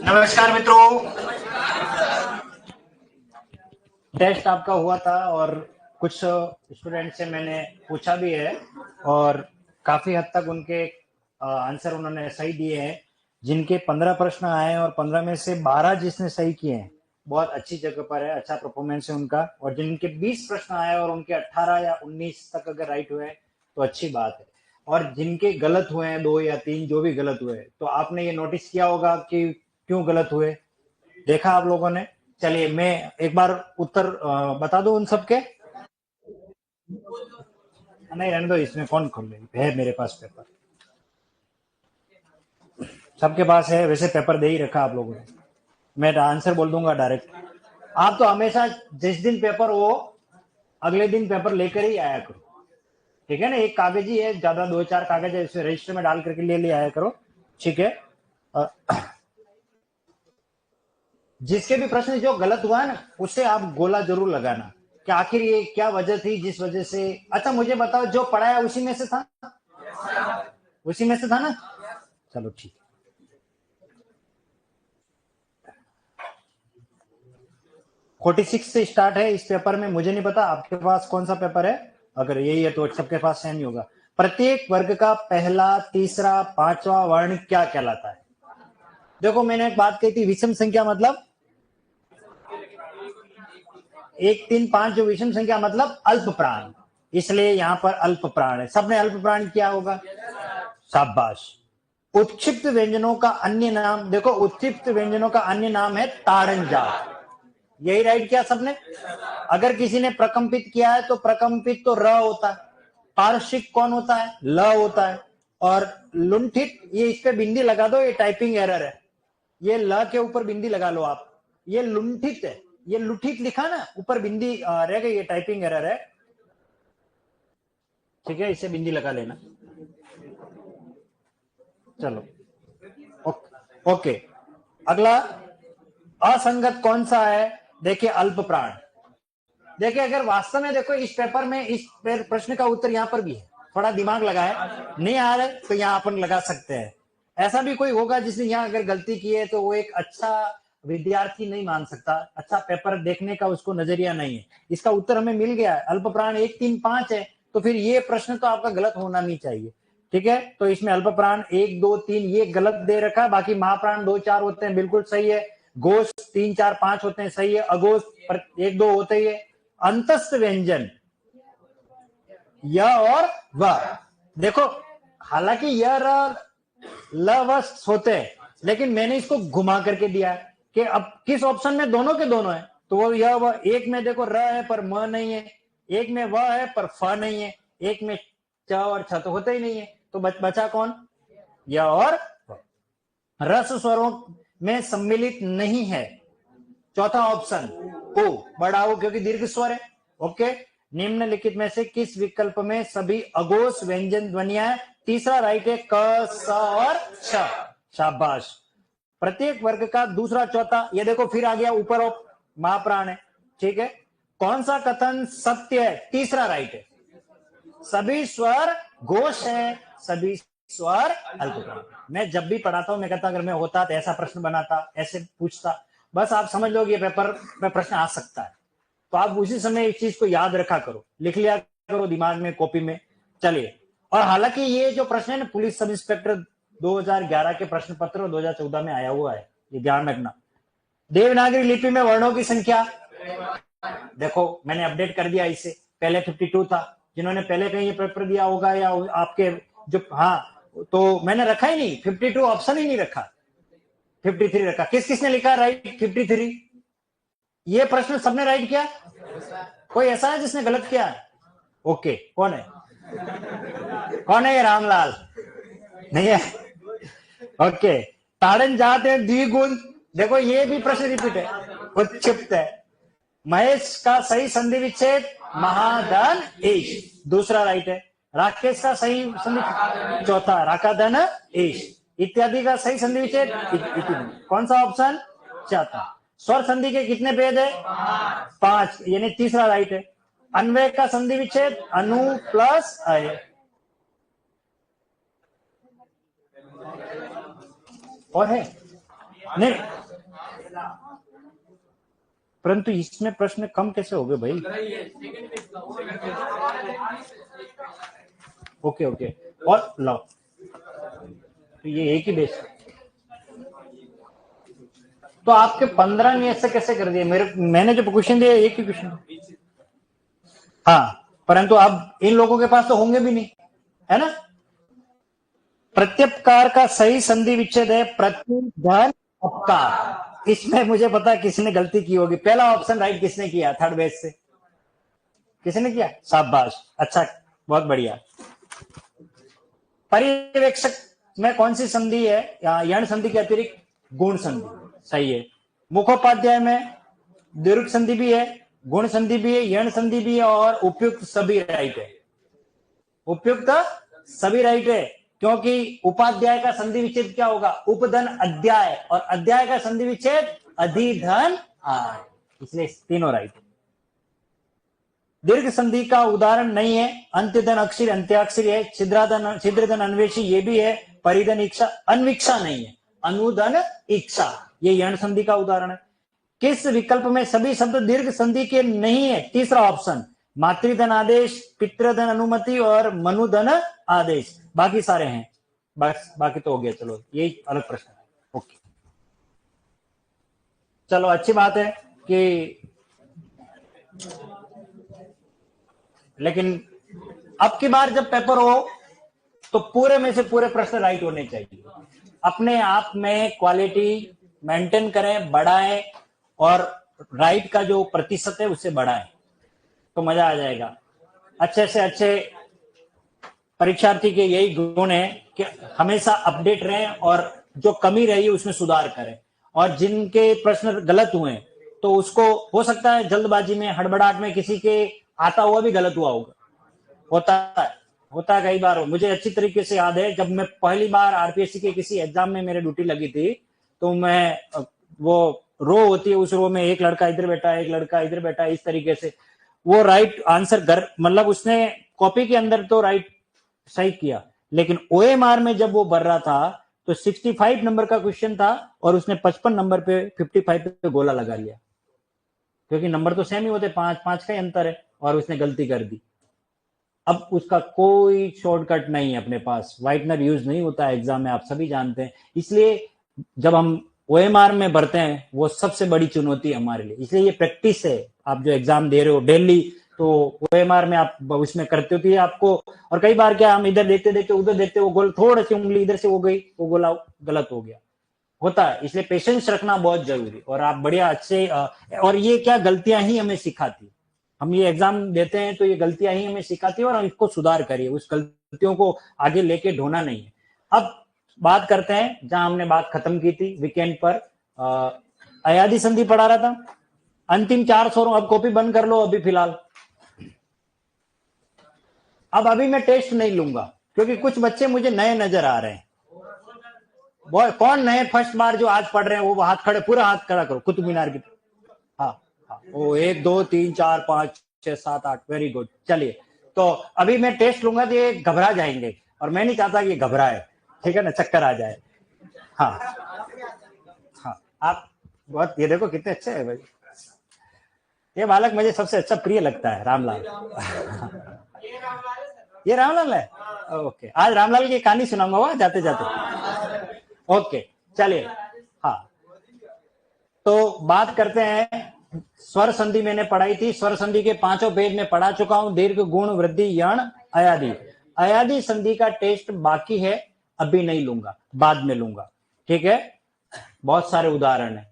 नमस्कार मित्रों, टेस्ट आपका हुआ था और कुछ स्टूडेंट से मैंने पूछा भी है और काफी हद तक उनके आंसर उन्होंने सही दिए हैं। जिनके 15 प्रश्न आए और 15 में से 12 जिसने सही किए हैं, बहुत अच्छी जगह पर है, अच्छा परफॉर्मेंस है उनका। और जिनके 20 प्रश्न आए और उनके 18 या 19 तक अगर राइट हुए तो अच्छी बात है। और जिनके गलत हुए हैं 2 या 3 जो भी गलत हुए, तो आपने ये नोटिस किया होगा कि क्यों गलत हुए, देखा आप लोगों ने। चलिए मैं एक बार उत्तर बता दूं उन सबके। नहीं रहने दो, इसमें कौन खोल लेगी, है मेरे पास पेपर, सबके पास है। वैसे पेपर दे ही रखा आप लोगों ने, मैं आंसर बोल दूंगा डायरेक्ट। आप तो हमेशा जिस दिन पेपर हो अगले दिन पेपर लेकर ही आया करो, ठीक है ना। एक कागज ही है, ज्यादा 2-4 कागज है, इसे रजिस्टर में डाल करके ले आया करो, ठीक है। जिसके भी प्रश्न जो गलत हुआ है ना, उससे आप गोला जरूर लगाना कि आखिर ये क्या वजह थी जिस वजह से। अच्छा मुझे बताओ, जो पढ़ाया उसी में से था, उसी में से था ना, चलो ठीक है। 46 से स्टार्ट है इस पेपर में। मुझे नहीं पता आपके पास कौन सा पेपर है, अगर यही है तो सबके पास सेम ही होगा। प्रत्येक वर्ग का पहला, तीसरा, पांचवा वर्ण क्या कहलाता है? देखो मैंने एक बात कही थी, विषम संख्या मतलब 1, 3, 5 जो विषम संख्या मतलब अल्प प्राण, इसलिए यहां पर अल्प प्राण है। सबने अल्प प्राण किया होगा, शाबाश। उत्क्षिप्त व्यंजनों का अन्य नाम, देखो उत्क्षिप्त व्यंजनों का अन्य नाम है ताड़न जात, यही राइट किया सबने। अगर किसी ने प्रकंपित किया है तो प्रकंपित तो र होता है, पार्श्विक कौन होता है, ल होता है। और लुंठित, ये इस पे बिंदी लगा दो, ये टाइपिंग एरर है, ये ल के ऊपर बिंदी लगा लो आप। ये लुंठित है, ये लुठित लिखा ना, ऊपर बिंदी रह गई, ये टाइपिंग एरर है, ठीक है, इसे बिंदी लगा लेना। चलो ओके। अगला असंगत कौन सा है? देखिए अल्प प्राण। देखिए अगर वास्तव में देखो इस पेपर में इस प्रश्न का उत्तर यहाँ पर भी है, थोड़ा दिमाग लगाए, नहीं आ रहा है तो यहाँ अपन लगा सकते हैं। ऐसा भी कोई होगा जिसने यहाँ अगर गलती की है तो वो एक अच्छा विद्यार्थी नहीं मान सकता, अच्छा पेपर देखने का उसको नजरिया नहीं है। इसका उत्तर हमें मिल गया है, अल्प प्राण 1, 3, 5 है, तो फिर ये प्रश्न तो आपका गलत होना नहीं चाहिए, ठीक है। तो इसमें अल्प प्राण 1, 2, 3 ये गलत दे रखा है, बाकी महाप्राण 2, 4 होते हैं, बिल्कुल सही है। गोश 3, 4, 5 होते हैं, सही है। अगोश 1, 2 होते ही है। अंतस्थ व्यंजन य और व, देखो हालांकि य र ल व होते हैं, लेकिन मैंने इसको घुमा करके दिया है कि अब किस ऑप्शन में दोनों के दोनों है, तो वो यह व। एक में देखो र है पर म नहीं है, एक में व है पर फ नहीं है, एक में च और छ तो होते ही नहीं है, तो बचा कौन? य और व। रस स्वरों में सम्मिलित नहीं है, चौथा ऑप्शन ओ, बड़ा ओ क्योंकि दीर्घ स्वर है, ओके। निम्नलिखित में से किस विकल्प में सभी अघोष व्यंजन ध्वनियां? तीसरा राइट है, क, स और छ, शाबाश। प्रत्येक वर्ग का दूसरा, चौथा, ये देखो फिर आ गया ऊपर महाप्राण है, ठीक है। कौन सा कथन सत्य है? तीसरा राइट है, सभी स्वर घोष है, सभी स्वर अल्पप्राण। मैं जब भी पढ़ाता हूं मैं कहता अगर मैं होता तो ऐसा प्रश्न बनाता, ऐसे पूछता, बस आप समझ लो कि पेपर में प्रश्न आ सकता है, तो आप उसी समय इस चीज को याद रखा करो, लिख लिया करो दिमाग में, कॉपी में। चलिए, और हालांकि ये जो प्रश्न है ना, पुलिस सब इंस्पेक्टर 2011 के प्रश्न पत्र 2014 में आया हुआ है, ये ध्यान रखना। देवनागरी लिपि में वर्णों की संख्या, देखो मैंने अपडेट कर दिया इसे, पहले 52 था, जिन्होंने पहले कहीं ये पेपर दिया होगा या आपके जो, हाँ तो मैंने रखा ही नहीं 52, ऑप्शन ही नहीं रखा, 53 रखा। किस किसने लिखा राइट 53? ये प्रश्न सबने राइट किया, कोई ऐसा है जिसने गलत किया? ओके, कौन है, कौन है ये? रामलाल नहीं है, ओके। ताड़न जात है द्विगुण, देखो ये भी प्रश्न रिपीट है, उत्क्षिप्त है। महेश का सही संधि विच्छेद महाधन ईश, दूसरा राइट है। राकेश का सही संधि, चौथा राकाधन ईश। इत्यादि का सही संधि विच्छेद कौन सा ऑप्शन? चौथा। स्वर संधि के कितने भेद है? 5, यानी तीसरा राइट है। अन्वय का संधि विच्छेद अनु प्लस अय, और है नहीं, परंतु इसमें प्रश्न कम कैसे हो गए भाई? ओके ओके, और लो, तो ये एक ही बेस, तो आपके 15 ने ऐसे कैसे कर दिए? मैंने जो क्वेश्चन दिया एक ही क्वेश्चन। हाँ, परंतु अब इन लोगों के पास तो होंगे भी नहीं, है ना? प्रत्यपकार का सही संधि विच्छेद है प्रत्युधन अपकार। इसमें मुझे पता है किसने गलती की होगी। पहला ऑप्शन राइट किसने किया? थर्ड बेस से किसने किया? शाबाश, अच्छा, बहुत बढ़िया। पर्यवेक्षक में कौन सी संधि है? यण संधि के अतिरिक्त गुण संधि, सही है। मुखोपाध्याय में दीर्घ संधि भी है, गुण संधि भी है, यण संधि भी है, और उपयुक्त सभी राइट है। उपयुक्त सभी राइट है, क्योंकि उपाध्याय का संधि विच्छेद क्या होगा? उपधन अध्याय, और अध्याय का संधि विच्छेद अधिधन आय, इसलिए तीनों राइट है। दीर्घ संधि का उदाहरण नहीं है, अंत्यधन अक्षर अंत्याक्षरी है, छिद्रधन अन्वेषी ये भी है, परिधन इच्छा अन्वीक्षा नहीं है, अनुधन इच्छा ये यण संधि का उदाहरण है। किस विकल्प में सभी शब्द दीर्घ संधि के नहीं है? तीसरा ऑप्शन, मातृधन आदेश, पितृधन अनुमति और मनुधन आदेश, बाकी सारे हैं, बस बाकी तो हो गया। चलो यही अलग प्रश्न है, ओके। चलो अच्छी बात है कि, लेकिन अब की बार जब पेपर हो तो पूरे में से पूरे प्रश्न राइट होने चाहिए। अपने आप में क्वालिटी मेंटेन करें, बढ़ाएं, और राइट का जो प्रतिशत है उससे बढ़ाएं, तो मजा आ जाएगा। अच्छे से अच्छे परीक्षार्थी के यही गुण है कि हमेशा अपडेट रहें, और जो कमी रही उसमें सुधार करें, और जिनके प्रश्न गलत हुए तो उसको, हो सकता है जल्दबाजी में, हड़बड़ाहट में किसी के आता हुआ भी गलत हुआ होगा, होता है कई बार। मुझे अच्छी तरीके से याद है, जब मैं पहली बार आरपीएससी के किसी एग्जाम में मेरे ड्यूटी लगी थी, तो मैं, वो रो होती है, उस रो में एक लड़का इधर बैठा है, एक लड़का इधर बैठा है, इस तरीके से वो राइट आंसर मतलब उसने कॉपी के अंदर तो राइट सही किया, लेकिन ओएमआर में जब वो भर रहा था तो 65 नंबर का क्वेश्चन था, और उसने 55 नंबर पे 55 पे गोला लगा लिया, क्योंकि नंबर तो सेम ही होते, 5 का ही अंतर है, और उसने गलती कर दी। अब उसका कोई शॉर्टकट नहीं है अपने पास, व्हाइटनर यूज नहीं होता है एग्जाम में, आप सभी जानते हैं। इसलिए जब हम ओएमआर में भरते हैं, वो सबसे बड़ी चुनौती है हमारे लिए। इसलिए ये प्रैक्टिस है, आप जो एग्जाम दे रहे हो डेली, तो ओएमआर में आप उसमें करते हो, तो ये आपको, और कई बार क्या, हम इधर देखते देखते उधर देखते, वो गोल थोड़ी सी उंगली इधर से हो गई, वो गोला गलत हो गया, होता है। इसलिए पेशेंस रखना बहुत जरूरी, और आप बढ़िया अच्छे, और ये क्या गलतियां ही हमें सिखाती, हम ये एग्जाम देते हैं तो ये गलतियां ही हमें सिखाती है, और इसको सुधार करिए, उस गलतियों को आगे लेके ढोना नहीं है। अब बात करते हैं जहां हमने बात खत्म की थी वीकेंड पर, अयादी संधि पढ़ा रहा था, अंतिम 4 स्वरों, अब कॉपी बंद कर लो अभी फिलहाल। अब अभी मैं टेस्ट नहीं लूंगा, क्योंकि कुछ बच्चे मुझे नए नजर आ रहे हैं। कौन नए फर्स्ट बार जो आज पढ़ रहे हैं, वो हाथ खड़े, पूरा हाथ खड़ा करो कुतुब मीनार की। हाँ, वो 1 2 3 4 5 6 7 8, वेरी गुड। चलिए, तो अभी मैं टेस्ट लूंगा तो ये घबरा जाएंगे, और मैं नहीं चाहता कि ये घबराए, ठीक है ना, चक्कर आ जाए। हाँ हाँ, आप बहुत, ये देखो कितने अच्छे हैं भाई, ये बालक मुझे सबसे अच्छा प्रिय लगता है, रामलाल। ये रामलाल है, ओके। आज रामलाल की कहानी सुनाऊंगा वहां जाते जाते, ओके। चलिए, हाँ, तो बात करते हैं, स्वर संधि मैंने पढ़ाई थी, स्वर संधि के 5 पेज में पढ़ा चुका हूं, दीर्घ, गुण, वृद्धि, यण, अयादी। अयादी संधि का टेस्ट बाकी है, अभी नहीं लूंगा, बाद में लूंगा, ठीक है। बहुत सारे उदाहरण है,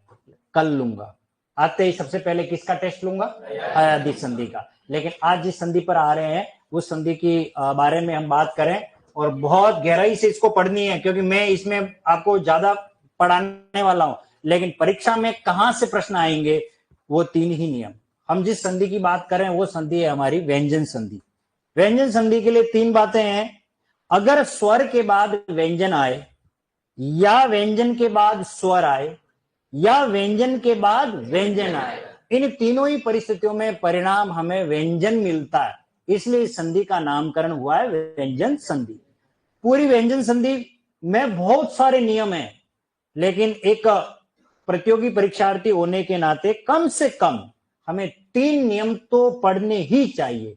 कल लूंगा। आते ही सबसे पहले किसका टेस्ट लूंगा? अयादी संधि का। लेकिन आज जिस संधि पर आ रहे हैं, उस संधि की बारे में हम बात करें, और बहुत गहराई से इसको पढ़नी है, क्योंकि मैं इसमें आपको ज्यादा पढ़ाने वाला हूं, लेकिन परीक्षा में कहां से प्रश्न आएंगे, वो 3 ही नियम। हम जिस संधि की बात करें वो संधि है हमारी व्यंजन संधि। व्यंजन संधि के लिए 3 बातें हैं, अगर स्वर के बाद व्यंजन आए, या व्यंजन के बाद स्वर आए, या व्यंजन के बाद व्यंजन आए, इन तीनों ही परिस्थितियों में परिणाम हमें व्यंजन मिलता है, इसलिए इस संधि का नामकरण हुआ है व्यंजन संधि। पूरी व्यंजन संधि में बहुत सारे नियम हैं, लेकिन एक प्रतियोगी परीक्षार्थी होने के नाते कम से कम हमें 3 नियम तो पढ़ने ही चाहिए।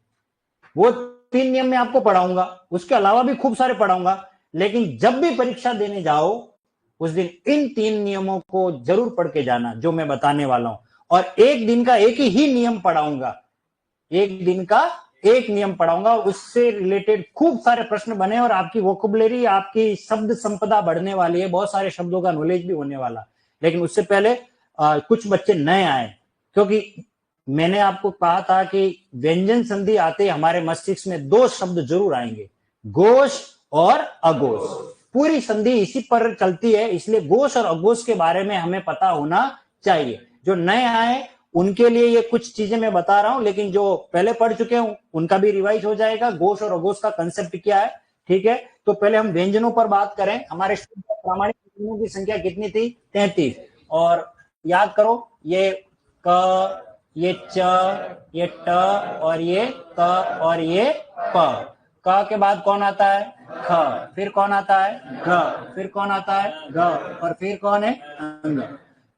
वो 3 नियम मैं आपको पढ़ाऊंगा, उसके अलावा भी खूब सारे पढ़ाऊंगा, लेकिन जब भी परीक्षा देने जाओ उस दिन इन 3 नियमों को जरूर पढ़ के जाना जो मैं बताने वाला हूं। और एक दिन का एक ही नियम पढ़ाऊंगा, एक दिन का एक नियम पढ़ाऊंगा, उससे रिलेटेड खूब सारे प्रश्न बने और आपकी वोकैबुलरी, आपकी शब्द संपदा बढ़ने वाली है, बहुत सारे शब्दों का नॉलेज भी होने वाला। लेकिन उससे पहले कुछ बच्चे नए आए, क्योंकि मैंने आपको कहा था कि व्यंजन संधि आते हमारे मस्तिष्क में 2 शब्द जरूर आएंगे, घोष और अघोष। पूरी संधि इसी पर चलती है, इसलिए घोष और अघोष के बारे में हमें पता होना चाहिए। जो नए आए उनके लिए ये कुछ चीजें मैं बता रहा हूं, लेकिन जो पहले पढ़ चुके हैं उनका भी रिवाइज हो जाएगा। घोष और अघोष का कंसेप्ट क्या है, ठीक है। तो पहले हम व्यंजनों पर बात करें। हमारे प्रामाणिक व्यंजनों की संख्या कितनी थी? 33। और याद करो, ये क, ये च, ये ट और ये क और ये प। क के बाद कौन आता है? ख। फिर कौन आता है? घ। फिर कौन आता है? घ। और फिर कौन है? अंग।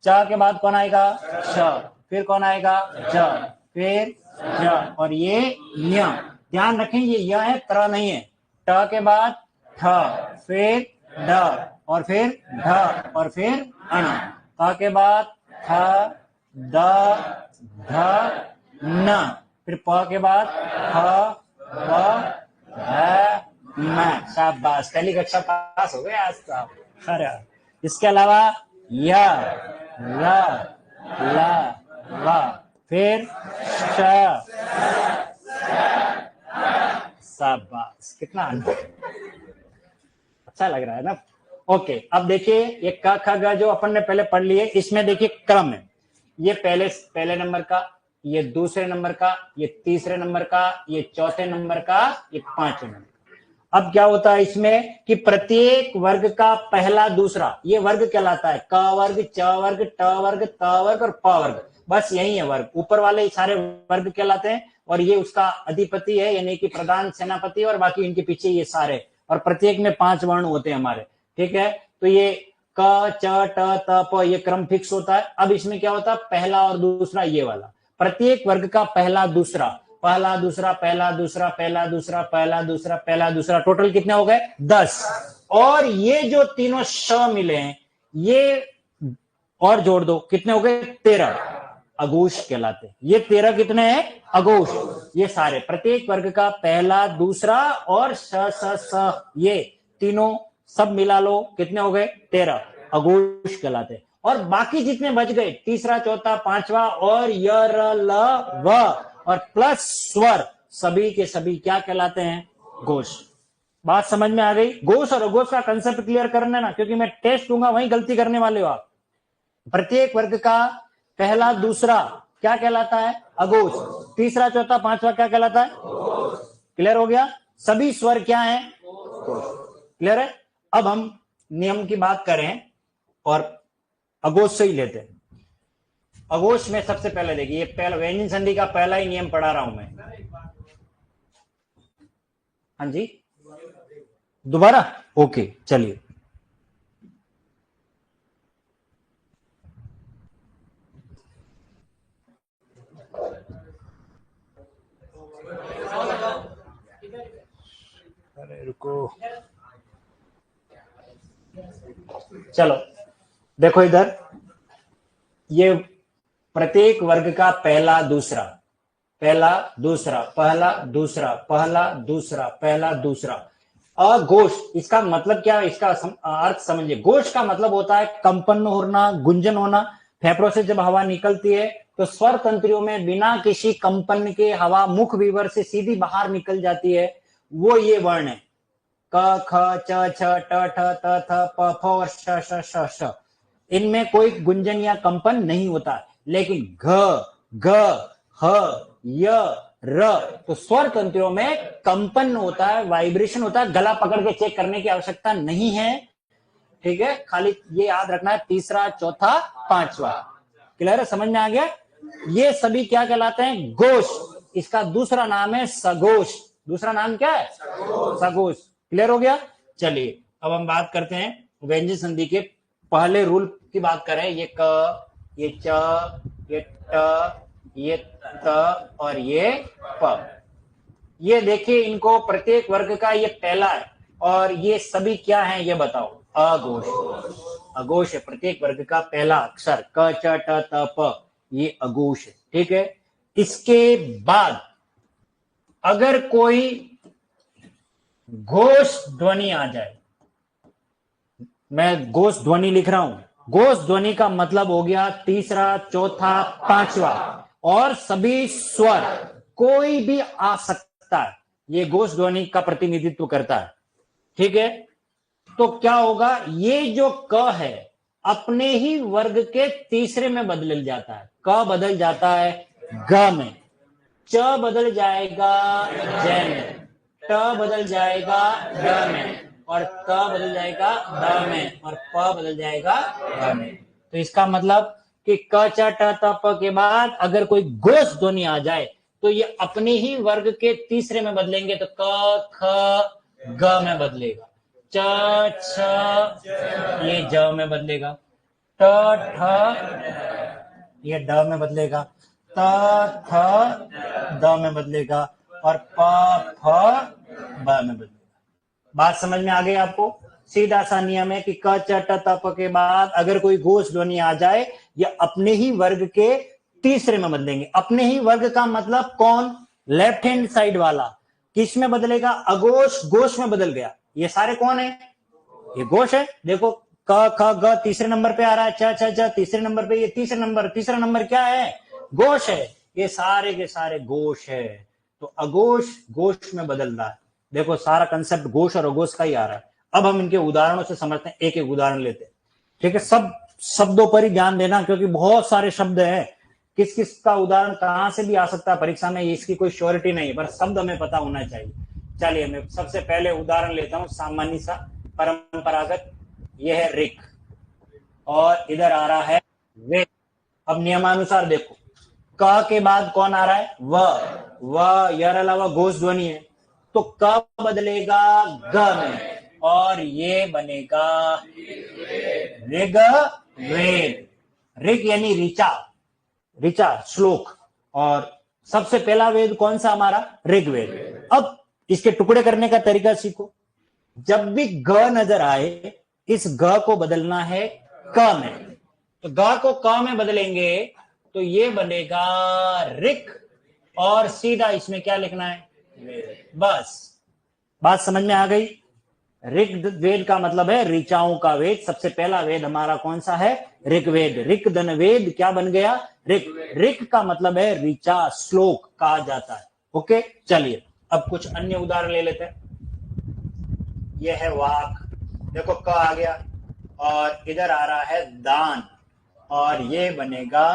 च के बाद कौन आएगा? छ। फिर कौन आएगा? ज। फिर ज। और ये न्य। ध्यान रखें ये य है, त्र नहीं है। ट के बाद ठ, फिर ढ, और फिर ढ, और फिर अण। क के बाद थ, द, ध, न। फिर प के बाद फ, ब, भ, म। शाबाश, पहली कक्षा पास हो गए आज साहब। अरे इसके अलावा य, र, ल, व, फिर श। शाबाश, कितना अच्छा लग रहा है ना। ओके, अब देखिए ये क ख ग जो अपन ने पहले पढ़ लिए, इसमें देखिए क्रम है। ये पहले नंबर का, ये दूसरे नंबर का, ये तीसरे नंबर का, ये चौथे नंबर का, ये पांचवें नंबर। अब क्या होता है इसमें कि प्रत्येक वर्ग का पहला दूसरा ये वर्ग कहलाता है। क वर्ग, च वर्ग, ट वर्ग, त वर्ग और प वर्ग, बस यही है वर्ग। ऊपर वाले सारे वर्ग कहलाते हैं और ये उसका अधिपति है, यानी कि प्रधान सेनापति, और बाकी इनके पीछे ये सारे। और प्रत्येक में 5 वर्ण होते हैं हमारे, ठीक है। तो ये क, च, ट, त, प ये क्रम फिक्स होता है। अब इसमें क्या होता है? पहला और दूसरा, ये वाला प्रत्येक वर्ग का पहला दूसरा, पहला दूसरा, पहला दूसरा, पहला दूसरा, पहला दूसरा, पहला दूसरा, टोटल कितने हो गए? 10। और ये जो तीनों श मिले हैं ये और जोड़ दो, कितने हो गए? 13, अघोष कहलाते हैं। ये 13 कितने हैं? अघोष। ये सारे प्रत्येक वर्ग का पहला दूसरा और स स स ये तीनों सब मिला लो, कितने हो गए? 13, अघोष कहलाते हैं। और बाकी जितने बच गए, तीसरा, चौथा, पांचवा और य, र, ल, व और प्लस स्वर, सभी के सभी क्या कहलाते हैं? घोष। बात समझ में आ गई? घोष और अघोष का कंसेप्ट क्लियर करना ना, क्योंकि मैं टेस्ट दूंगा वहीं गलती करने वाले हो आप। प्रत्येक वर्ग का पहला दूसरा क्या कहलाता है? अघोष। तीसरा, चौथा, पांचवा क्या कहलाता है? क्लियर हो गया? सभी स्वर क्या है? क्लियर है? अब हम नियम की बात करें और अघोष से ही लेते हैं। अघोष में सबसे पहले देखिए, ये पहला व्यंजन संधि का पहला ही नियम पढ़ा रहा हूं मैं। हाँ जी, दोबारा? ओके, चलिए। अरे रुको, चलो देखो इधर, ये प्रत्येक वर्ग का पहला दूसरा, पहला दूसरा, पहला दूसरा, पहला दूसरा, पहला दूसरा। अघोष, इसका मतलब क्या है? इसका अर्थ समझिए। घोष का मतलब होता है कंपन होना, गुंजन होना। फेफड़ों से जब हवा निकलती है तो स्वर तंत्रियों में बिना किसी कंपन के हवा मुख विवर से सीधी बाहर निकल जाती है, वो ये वर्ण है। क, ख, च, छ, ट, ठ, त, थ, प, फ और श, श, श, श। इनमें कोई गुंजन या कंपन नहीं होता। लेकिन घ, घ, ह, य, र तो स्वर तंत्रों में कंपन होता है, वाइब्रेशन होता है। गला पकड़ के चेक करने की आवश्यकता नहीं है, ठीक है। खाली ये याद रखना है, तीसरा, चौथा, पांचवा। क्लियर है? समझ में आ गया? ये सभी क्या कहलाते हैं? घोष। इसका दूसरा नाम है सघोष। दूसरा नाम क्या है? सघोष। क्लियर हो गया? चलिए अब हम बात करते हैं व्यंजन संधि के पहले रूल की बात करें, ये क, ये च, ये ट, ये त और ये प। ये देखिए, इनको प्रत्येक वर्ग का ये पहला है और ये सभी क्या है ये बताओ? अघोष। अघोष है, प्रत्येक वर्ग का पहला अक्षर क च ट त प ये अघोष है। ठीक है, इसके बाद अगर कोई घोष ध्वनि आ जाए, मैं घोष ध्वनि लिख रहा हूं। घोष ध्वनि का मतलब हो गया तीसरा, चौथा, पांचवा और सभी स्वर कोई भी आ सकता है, ये घोष ध्वनि का प्रतिनिधित्व करता है। ठीक है, तो क्या होगा, ये जो क है अपने ही वर्ग के तीसरे में बदल जाता है। क बदल जाता है ग में, च बदल जाएगा ज में, ट बदल जाएगा ड में और त बदल जाएगा द में और प बदल जाएगा ग में। तो इसका मतलब कि क च ट त प के बाद अगर कोई घोष ध्वनि आ जाए तो ये अपने ही वर्ग के तीसरे में बदलेंगे, तो क ख ग में बदलेगा, च छ ये ज में बदलेगा, ट ठ ये ड में बदलेगा, त थ द में बदलेगा और प फ ब में बदलेगा। बात समझ में आ गई आपको? सीधा सा नियम है कि क च ट त प के बाद अगर कोई घोष ध्वनि आ जाए ये अपने ही वर्ग के तीसरे में बदलेंगे। अपने ही वर्ग का मतलब कौन? लेफ्ट हैंड साइड वाला। किस में बदलेगा? अघोष घोष में बदल गया। ये सारे कौन है? ये घोष है। देखो क ख ग तीसरे नंबर पे आ रहा है, च छ ज तीसरे नंबर पे, ये तीसरा नंबर क्या है? घोष है। ये सारे के सारे घोष है। तो अघोष घोष में बदल रहा है। देखो सारा कंसेप्ट घोष और अघोष का ही आ रहा है। अब हम इनके उदाहरणों से समझते हैं, एक एक उदाहरण लेते हैं। ठीक है, सब शब्दों पर ही ध्यान देना क्योंकि बहुत सारे शब्द हैं। किस किस का उदाहरण कहां से भी आ सकता है परीक्षा में, इसकी कोई श्योरिटी नहीं है, पर शब्द हमें पता होना चाहिए। चलिए मैं सबसे पहले उदाहरण लेता हूं, सामान्य सा परंपरागत। यह है ऋक और इधर आ रहा है वेद। अब नियमानुसार देखो, क के बाद कौन आ रहा है? व यार अलावा घोष ध्वनि है, तो क बदलेगा ग में और ये बनेगा ऋग वेद। ऋग यानी ऋचा, ऋचा श्लोक, और सबसे पहला वेद कौन सा हमारा? ऋग्वेद। अब इसके टुकड़े करने का तरीका सीखो। जब भी ग नजर आए इस ग को बदलना है क में, तो ग को क में बदलेंगे तो ये बनेगा ऋक और सीधा इसमें क्या लिखना है? बस बात समझ में आ गई? ऋग वेद का मतलब है ऋचाओं का वेद। सबसे पहला वेद हमारा कौन सा है? ऋग्वेद। ऋक धन वेद क्या बन गया? ऋक। ऋक का मतलब है ऋचा, श्लोक कहा जाता है। ओके, चलिए अब कुछ अन्य उदाहरण ले लेते हैं। यह है वाक। देखो क आ गया और इधर आ रहा है दान और ये बनेगा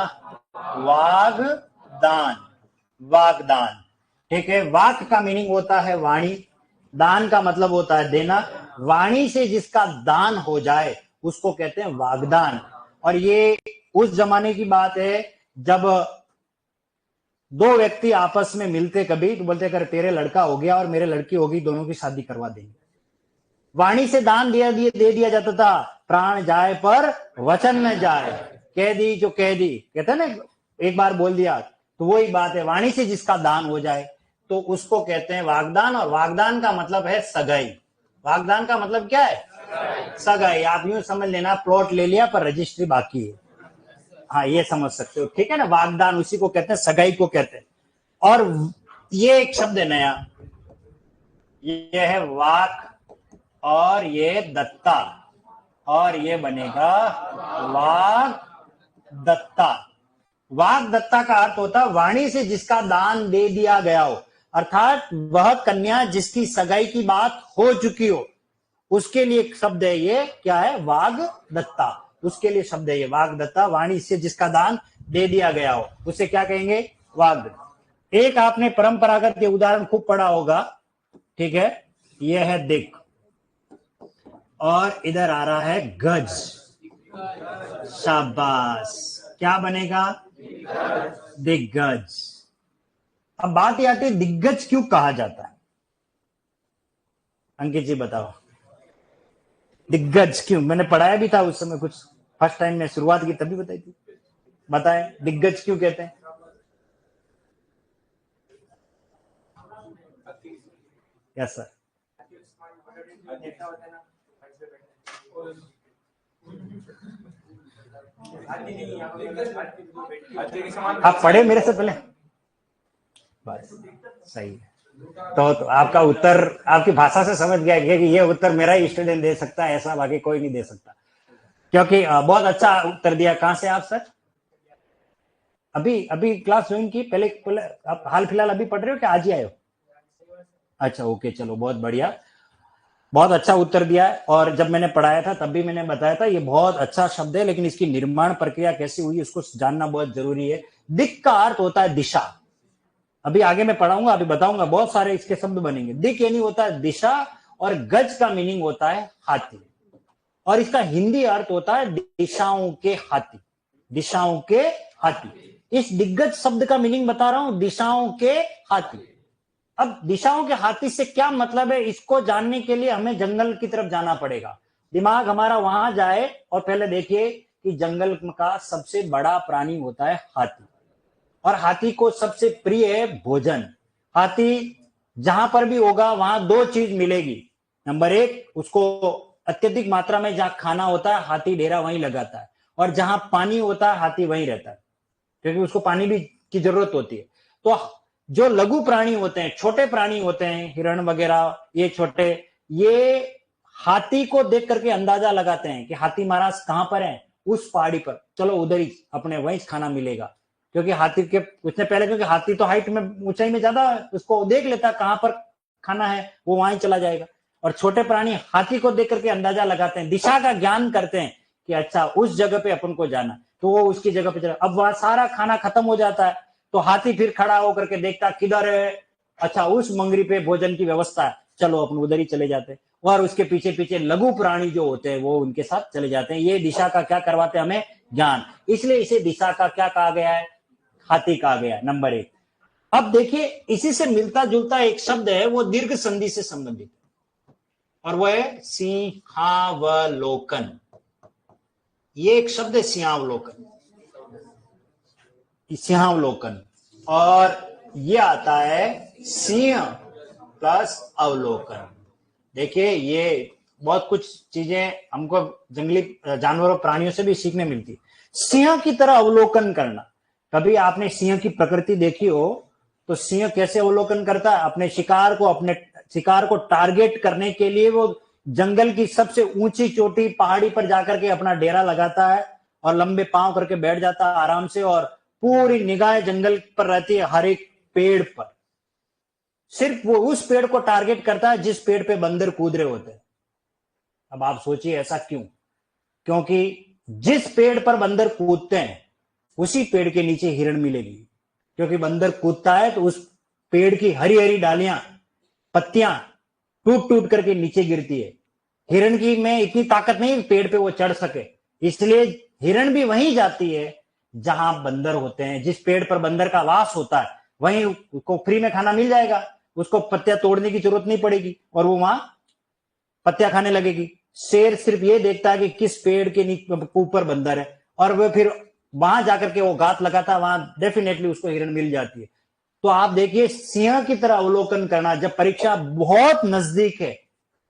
वागदान। वागदान। ठीक है, वाक का मीनिंग होता है वाणी, दान का मतलब होता है देना। वाणी से जिसका दान हो जाए उसको कहते हैं वागदान। और ये उस जमाने की बात है जब दो व्यक्ति आपस में मिलते कभी, तो बोलते अगर तेरे लड़का हो गया और मेरे लड़की होगी, दोनों की शादी करवा देंगे। वाणी से दान दे दिया जाता था। प्राण जाए पर वचन न जाए, कह दी जो कह दी, कहते हैं ना, एक बार बोल दिया, तो वही बात है। वाणी से जिसका दान हो जाए तो उसको कहते हैं वागदान। और वागदान का मतलब है सगाई। वागदान का मतलब क्या है? सगाई। आप यूं समझ लेना, प्लॉट ले लिया पर रजिस्ट्री बाकी है। हाँ, ये समझ सकते हो। ठीक है ना, वागदान उसी को कहते हैं, सगाई को कहते हैं। और ये एक शब्द है नया, ये है वाक और ये दत्ता और ये बनेगा वाग दत्ता। वाग दत्ता का अर्थ होता है वाणी से जिसका दान दे दिया गया हो, अर्थात वह कन्या जिसकी सगाई की बात हो चुकी हो, उसके लिए एक शब्द है ये, क्या है? वाग दत्ता। उसके लिए शब्द है ये वाग दत्ता। वाणी से जिसका दान दे दिया गया हो उसे क्या कहेंगे? वाग दत्ता। एक आपने परंपरागत ये उदाहरण खूब पढ़ा होगा। ठीक है, यह है दिक और इधर आ रहा है गज। शाबाश, क्या बनेगा? दिग्गज। अब बात यह आती है दिग्गज क्यों कहा जाता है? अंकित जी बताओ। दिग्गज क्यों, मैंने पढ़ाया भी था उस समय, कुछ फर्स्ट टाइम में शुरुआत की तभी बताई थी। बताएं दिग्गज क्यों कहते हैं? Yes sir. आप पढ़े मेरे से पहले? बस सही है। तो आपका उत्तर आपकी भाषा से समझ गया कि ये उत्तर मेरा ही स्टूडेंट दे सकता है, ऐसा बाकी कोई नहीं दे सकता, क्योंकि बहुत अच्छा उत्तर दिया। कहां से आप सर? अभी अभी क्लास ज्वाइन की? पहले आप हाल फिलहाल अभी पढ़ रहे हो कि आज ही आए हो? अच्छा ओके, चलो बहुत बढ़िया, बहुत अच्छा उत्तर दिया है। और जब मैंने पढ़ाया था तब भी मैंने बताया था ये बहुत अच्छा शब्द है, लेकिन इसकी निर्माण प्रक्रिया कैसी हुई उसको जानना बहुत जरूरी है। दिक् का अर्थ होता है दिशा। अभी आगे मैं पढ़ाऊंगा, अभी बताऊंगा, बहुत सारे इसके शब्द बनेंगे। दिक् यानी होता है दिशा, और गज का मीनिंग होता है हाथी, और इसका हिंदी अर्थ होता है दिशाओं के हाथी। दिशाओं के हाथी, इस दिग्गज शब्द का मीनिंग बता रहा हूं, दिशाओं के हाथी। अब दिशाओं के हाथी से क्या मतलब है, इसको जानने के लिए हमें जंगल की तरफ जाना पड़ेगा। दिमाग हमारा वहां जाए और पहले देखिए कि जंगल का सबसे बड़ा प्राणी होता है हाथी, और हाथी को सबसे प्रिय है भोजन। हाथी जहां पर भी होगा वहां दो चीज मिलेगी। नंबर एक, उसको अत्यधिक मात्रा में जहां खाना होता है हाथी डेरा वहीं लगाता है, और जहां पानी होता है हाथी वहीं रहता है, क्योंकि उसको पानी भी की जरूरत होती है। तो जो लघु प्राणी होते हैं, छोटे प्राणी होते हैं, हिरण वगैरह, ये छोटे, ये हाथी को देख करके अंदाजा लगाते हैं कि हाथी महाराज कहां पर है, उस पहाड़ी पर, चलो उधर ही अपने वहीं खाना मिलेगा। क्योंकि हाथी के उसने पहले, क्योंकि हाथी तो हाइट में ऊंचाई में ज्यादा, उसको देख लेता कहां पर खाना है, वो वहीं चला जाएगा। और छोटे प्राणी हाथी को देख करके अंदाजा लगाते हैं, दिशा का ज्ञान करते हैं कि अच्छा उस जगह पे अपन को जाना, तो वो उसकी जगह पे चला। अब वहां सारा खाना खत्म हो जाता है, तो हाथी फिर खड़ा होकर के देखता किधर है, अच्छा उस मंगरी पे भोजन की व्यवस्था है, चलो अपन उधर ही चले जाते हैं। और उसके पीछे पीछे लघु प्राणी जो होते हैं वो उनके साथ चले जाते हैं। ये दिशा का क्या करवाते हैं हमें? ज्ञान। इसलिए इसे दिशा का क्या कहा गया है? हाथी कहा गया, नंबर एक। अब देखिए इसी से मिलता जुलता एक शब्द है, वो दीर्घ संधि से संबंधित, और वो है सिंहावलोकन। ये एक शब्द है सिंहावलोकन, सिंहावलोकन, और ये आता है सिंह प्लस अवलोकन। देखिए ये बहुत कुछ चीजें हमको जंगली जानवरों प्राणियों से भी सीखने मिलती है। सिंह की तरह अवलोकन करना। कभी आपने सिंह की प्रकृति देखी हो तो सिंह कैसे अवलोकन करता है? अपने शिकार को टारगेट करने के लिए वो जंगल की सबसे ऊंची चोटी पहाड़ी पर जाकर के अपना डेरा लगाता है, और लंबे पांव करके बैठ जाता है आराम से, और पूरी निगाह जंगल पर रहती है, हर एक पेड़ पर। सिर्फ वो उस पेड़ को टारगेट करता है जिस पेड़ पे बंदर कूद रहे होते हैं। अब आप सोचिए ऐसा क्यों? क्योंकि जिस पेड़ पर बंदर कूदते हैं उसी पेड़ के नीचे हिरण मिलेगी, क्योंकि बंदर कूदता है तो उस पेड़ की हरी हरी डालियां, पत्तियां टूट टूट करके नीचे गिरती है। हिरण की में इतनी ताकत नहीं पेड़ पे वो चढ़ सके, इसलिए हिरण भी वहीं जाती है जहां बंदर होते हैं। जिस पेड़ पर बंदर का वास होता है वहीं उसको फ्री में खाना मिल जाएगा, उसको पत्तियां तोड़ने की जरूरत नहीं पड़ेगी, और वो वहां पत्तियां खाने लगेगी। शेर सिर्फ ये देखता है कि किस पेड़ के ऊपर बंदर है, और वो फिर वहां जाकर के वो घात लगाता है, वहां डेफिनेटली उसको हिरण मिल जाती है। तो आप देखिए सिंह की तरह अवलोकन करना, जब परीक्षा बहुत नजदीक है,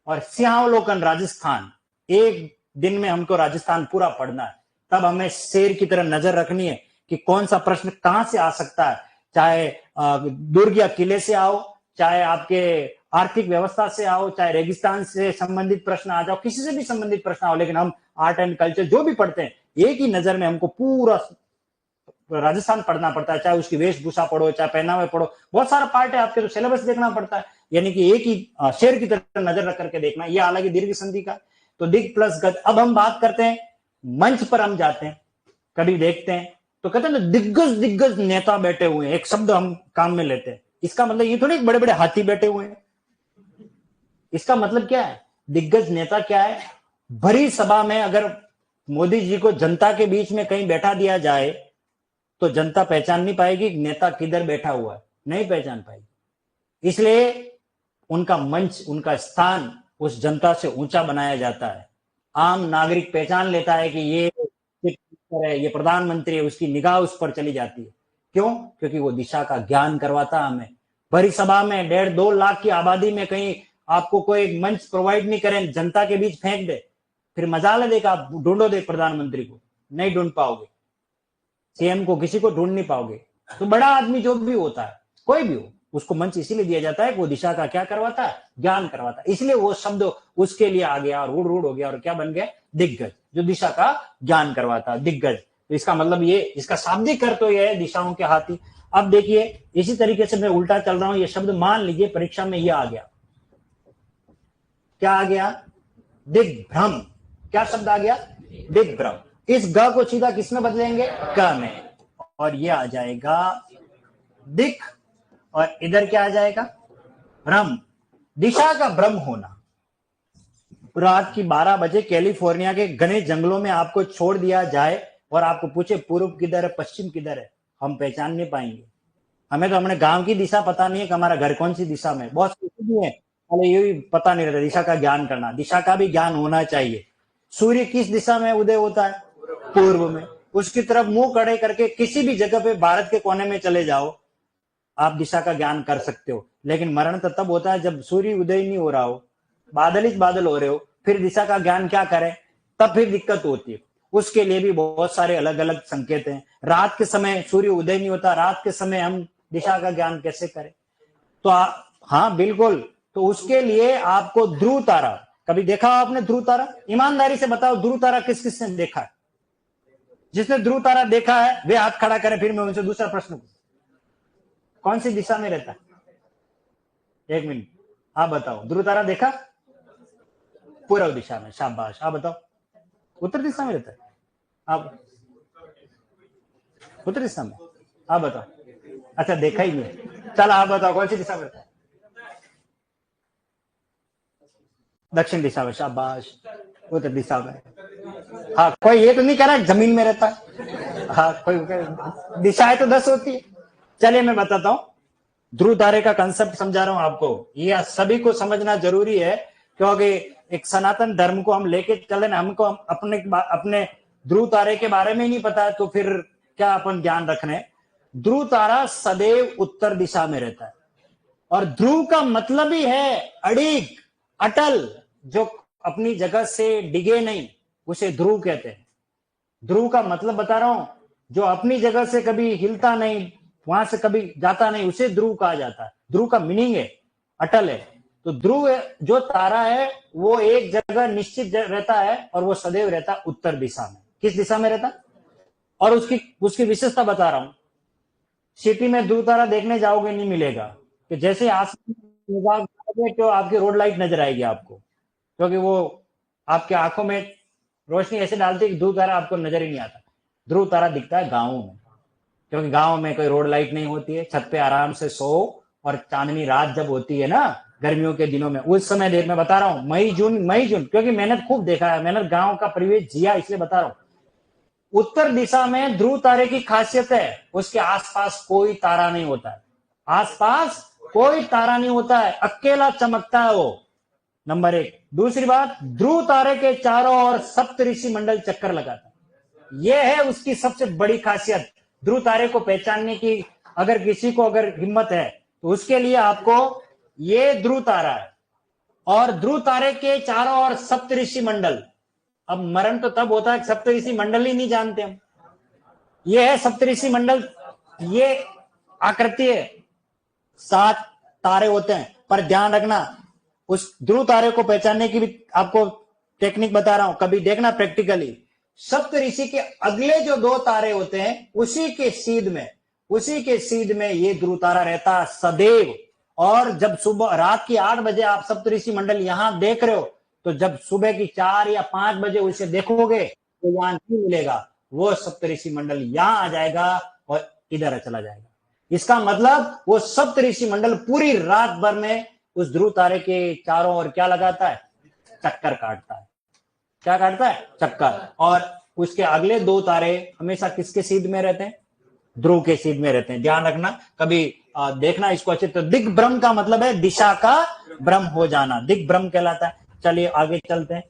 और सिंहावलोकन राजस्थान, एक दिन में हमको राजस्थान पूरा पढ़ना है, तब हमें शेर की तरह नजर रखनी है कि कौन सा प्रश्न कहां से आ सकता है। चाहे दुर्ग या किले से आओ, चाहे आपके आर्थिक व्यवस्था से आओ, चाहे रेगिस्तान से संबंधित प्रश्न आ जाओ, किसी से भी संबंधित प्रश्न आओ, लेकिन हम आर्ट एंड कल्चर जो भी पढ़ते हैं एक ही नजर में हमको पूरा राजस्थान पढ़ना पड़ता है। चाहे उसकी वेशभूषा पढ़ो, चाहे पहनावे पढ़ो, बहुत सारा पार्ट है आपके, तो सिलेबस देखना पड़ता है। यानी कि एक ही शेर की तरह नजर रख करके देखना। ये हालांकि दीर्घ संधि का, तो दिग प्लस गज। अब हम बात करते हैं, मंच पर हम जाते हैं, कभी देखते हैं तो कहते हैं ना दिग्गज दिग्गज नेता बैठे हुए हैं, एक शब्द हम काम में लेते हैं। इसका मतलब ये थोड़ी बड़े बड़े हाथी बैठे हुए हैं। इसका मतलब क्या है? दिग्गज नेता क्या है? भरी सभा में अगर मोदी जी को जनता के बीच में कहीं बैठा दिया जाए तो जनता पहचान नहीं पाएगी नेता किधर बैठा हुआ है, नहीं पहचान पाएगी। इसलिए उनका मंच, उनका स्थान उस जनता से ऊंचा बनाया जाता है। आम नागरिक पहचान लेता है कि ये है, ये प्रधानमंत्री है, उसकी निगाह उस पर चली जाती है। क्यों? क्योंकि वो दिशा का ज्ञान करवाता हमें। भरी सभा में 1.5-2 लाख की आबादी में कहीं आपको कोई मंच प्रोवाइड नहीं करें, जनता के बीच फेंक दे, फिर मजाल देगा आप ढूंढो दे प्रधानमंत्री को, नहीं ढूंढ पाओगे, सीएम को किसी को ढूंढ नहीं पाओगे। तो बड़ा आदमी जो भी होता है, कोई भी हो, उसको मंच इसीलिए दिया जाता है कि वो दिशा का क्या करवाता है, ज्ञान करवाता है। इसलिए वो शब्द उसके लिए आ गया और रूढ़ हो गया और क्या बन गया, दिग्गज, जो दिशा का ज्ञान करवाता है, दिग्गज। तो इसका मतलब ये, इसका शाब्दिक अर्थ तो ये है दिशाओं के हाथी। अब देखिए इसी तरीके से मैं उल्टा चल रहा हूं, ये शब्द मान लीजिए परीक्षा में ये आ गया, क्या आ गया, दिग्भ्रम। क्या शब्द आ गया, दिग्भ्रम। इस ग को सीधा किसमें बदलेंगे, क में, और ये आ जाएगा दिक, और इधर क्या आ जाएगा, भ्रम, दिशा का भ्रम होना। रात की 12 बजे कैलिफोर्निया के घने जंगलों में आपको छोड़ दिया जाए और आपको पूछे पूर्व किधर है, पश्चिम किधर है, हम पहचान नहीं पाएंगे। हमें तो अपने गांव की दिशा पता नहीं है कि हमारा घर कौन सी दिशा में, बहुत कुछ भी है, ये भी पता नहीं रहता। दिशा का ज्ञान करना, दिशा का भी ज्ञान होना चाहिए। सूर्य किस दिशा में उदय होता है, पूर्व में, उसकी तरफ मुंह खड़े करके किसी भी जगह पे भारत के कोने में चले जाओ, आप दिशा का ज्ञान कर सकते हो। लेकिन मरण तो तब होता है जब सूर्य उदय नहीं हो रहा हो, बादल ही बादल हो रहे हो, फिर दिशा का ज्ञान क्या करें, तब फिर दिक्कत होती है। उसके लिए भी बहुत सारे अलग अलग संकेत हैं। रात के समय सूर्य उदय नहीं होता, रात के समय हम दिशा का ज्ञान कैसे करें? तो हाँ बिल्कुल, तो उसके लिए आपको ध्रुव तारा, कभी देखा आपने ध्रुव तारा? ईमानदारी से बताओ ध्रुव तारा किस किस ने देखा है? जिसने ध्रुव तारा देखा है वे हाथ खड़ा करें, फिर मैं उनसे दूसरा प्रश्न पूछूं। कौन सी दिशा में रहता है? एक मिनट, आप बताओ, ध्रुव तारा देखा? पूर्व दिशा में, शाबाश। आप बताओ, उत्तर दिशा में रहता है? आप उत्तर दिशा में, आप बताओ। अच्छा देखा ही नहीं, चल आप बताओ कौन सी दिशा में रहता है? दक्षिण दिशा में, शाबाश। उत्तर दिशा में, हाँ कोई ये तो नहीं कह रहा जमीन में रहता है, हाँ कोई दिशाएं तो 10 होती है। चलिए मैं बताता हूं, ध्रुव तारे का कंसेप्ट समझा रहा हूं आपको, ये सभी को समझना जरूरी है, क्योंकि एक सनातन धर्म को हम लेके चले ना, हमको अपने ध्रुव तारे के बारे में नहीं पता, तो फिर क्या अपन ज्ञान रखने। ध्रुव तारा सदैव उत्तर दिशा में रहता है, और ध्रुव का मतलब ही है अड़िग, अटल, जो अपनी जगह से डिगे नहीं, उसे ध्रुव कहते हैं। ध्रुव का मतलब बता रहा हूं, जो अपनी जगह से कभी हिलता नहीं, वहां से कभी जाता नहीं, उसे ध्रुव कहा जाता है। ध्रुव का मीनिंग है अटल है। तो ध्रुव जो तारा है वो एक जगह निश्चित रहता है और वो सदैव रहता है उत्तर दिशा में। किस दिशा में रहता? और उसकी विशेषता बता रहा हूं। सिटी में ध्रुव तारा देखने जाओगे नहीं मिलेगा, कि जैसे आसमान तो आपकी रोड लाइट नजर आएगी आपको, क्योंकि वो आपके आंखों में रोशनी ऐसे डालती है कि ध्रुव तारा आपको नजर ही नहीं आता। ध्रुव तारा दिखता है गांवों में, क्योंकि गांव में कोई रोड लाइट नहीं होती है, छत पे आराम से सो, और चांदनी रात जब होती है ना गर्मियों के दिनों में, उस समय देर में बता रहा हूं, मई जून, क्योंकि मेहनत खूब देखा है, मेहनत गांव का परिवेश जिया, इसलिए बता रहा हूं। उत्तर दिशा में ध्रुव तारे की खासियत है, उसके आसपास कोई तारा नहीं होता है, आसपास कोई तारा नहीं होता है, अकेला चमकता है वो, नंबर 1। दूसरी बात, ध्रुव तारे के चारों ओर सप्तऋषि मंडल चक्कर लगाता है, यह है उसकी सबसे बड़ी खासियत। ध्रुव तारे को पहचानने की अगर किसी को अगर हिम्मत है तो उसके लिए आपको ये ध्रुव तारा है, और ध्रुव तारे के चारों ओर सप्तऋषि मंडल। अब मरण तो तब होता है सप्तऋषि मंडल ही नहीं जानते हम, ये है सप्तऋषि मंडल, ये आकृति है, 7 तारे होते हैं। पर ध्यान रखना, उस ध्रुव तारे को पहचानने की भी आपको टेक्निक बता रहा हूं, कभी देखना प्रैक्टिकली। सप्तऋषि के अगले जो 2 तारे होते हैं, उसी के सीध में ये ध्रुव तारा रहता सदैव। और जब सुबह रात की 8 बजे आप सप्तऋषि मंडल यहां देख रहे हो, तो जब सुबह की 4 या 5 बजे उसे देखोगे तो वहां नहीं मिलेगा, वो सप्तऋषि मंडल यहां आ जाएगा और इधर चला जाएगा। इसका मतलब वो सप्तऋषि मंडल पूरी रात भर में उस ध्रुव तारे के चारों ओर क्या लगाता है, चक्कर काटता है। क्या काटता है? चक्कर। और उसके अगले 2 तारे हमेशा किसके सीध में रहते हैं? ध्रुव के सीध में रहते हैं। ध्यान रखना, कभी देखना इसको अच्छे। तो दिग्भ्रम का मतलब है दिशा का भ्रम हो जाना, दिग्भ्रम कहलाता है। चलिए आगे चलते हैं।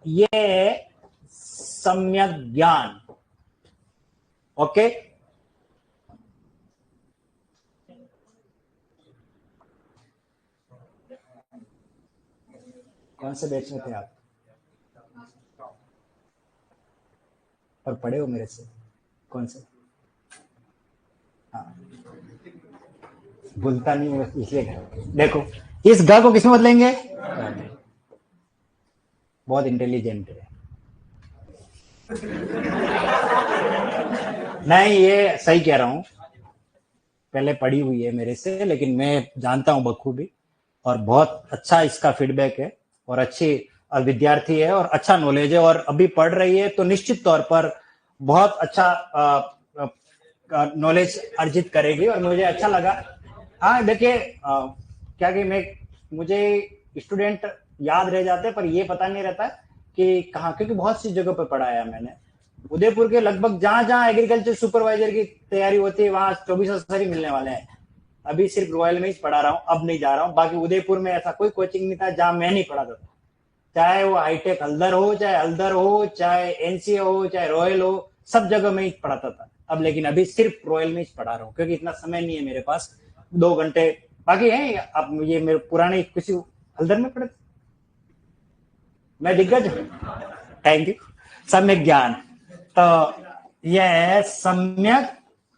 ये सम्यक ज्ञान। ओके, कौन से बैच में थे आप? और पढ़े हो मेरे से? कौन से? हाँ, भूलता नहीं हूँ इसलिए। देखो, इस ग को किसमें बदलेंगे? बहुत इंटेलिजेंट है। नहीं, ये सही कह रहा हूं, पहले पढ़ी हुई है मेरे से, लेकिन मैं जानता हूं बखूबी, और बहुत अच्छा इसका फीडबैक है, और अच्छी विद्यार्थी है, और अच्छा नॉलेज है, और अभी पढ़ रही है, तो निश्चित तौर पर बहुत अच्छा नॉलेज अर्जित करेगी, और मुझे अच्छा लगा। हाँ देखिए, क्या कि मुझे स्टूडेंट याद रह जाते, पर ये पता नहीं रहता कि कहाँ, क्योंकि बहुत सी जगह पर पढ़ाया मैंने। उदयपुर के लगभग जहां जहां एग्रीकल्चर सुपरवाइजर की तैयारी होती है, वहां 24 अफसर ही मिलने वाले हैं। अभी सिर्फ रॉयल में ही पढ़ा रहा हूँ, अब नहीं जा रहा हूँ। बाकी उदयपुर में ऐसा कोई कोचिंग नहीं था जहां मैं नहीं पढ़ाता था, चाहे वो हाईटेक हल्दर हो, चाहे हल्दर हो, चाहे एनसीए हो, चाहे रॉयल हो, सब जगह में ही पढ़ाता था। अब लेकिन अभी सिर्फ रॉयल में ही पढ़ा रहा हूँ, क्योंकि इतना समय नहीं है मेरे पास, 2 घंटे बाकी है। अब ये मेरे पुराने किसी हल्दर में पढ़े, मैं दिग्गज हूँ। Thank you. सम्यक ज्ञान, तो यह है सम्यक,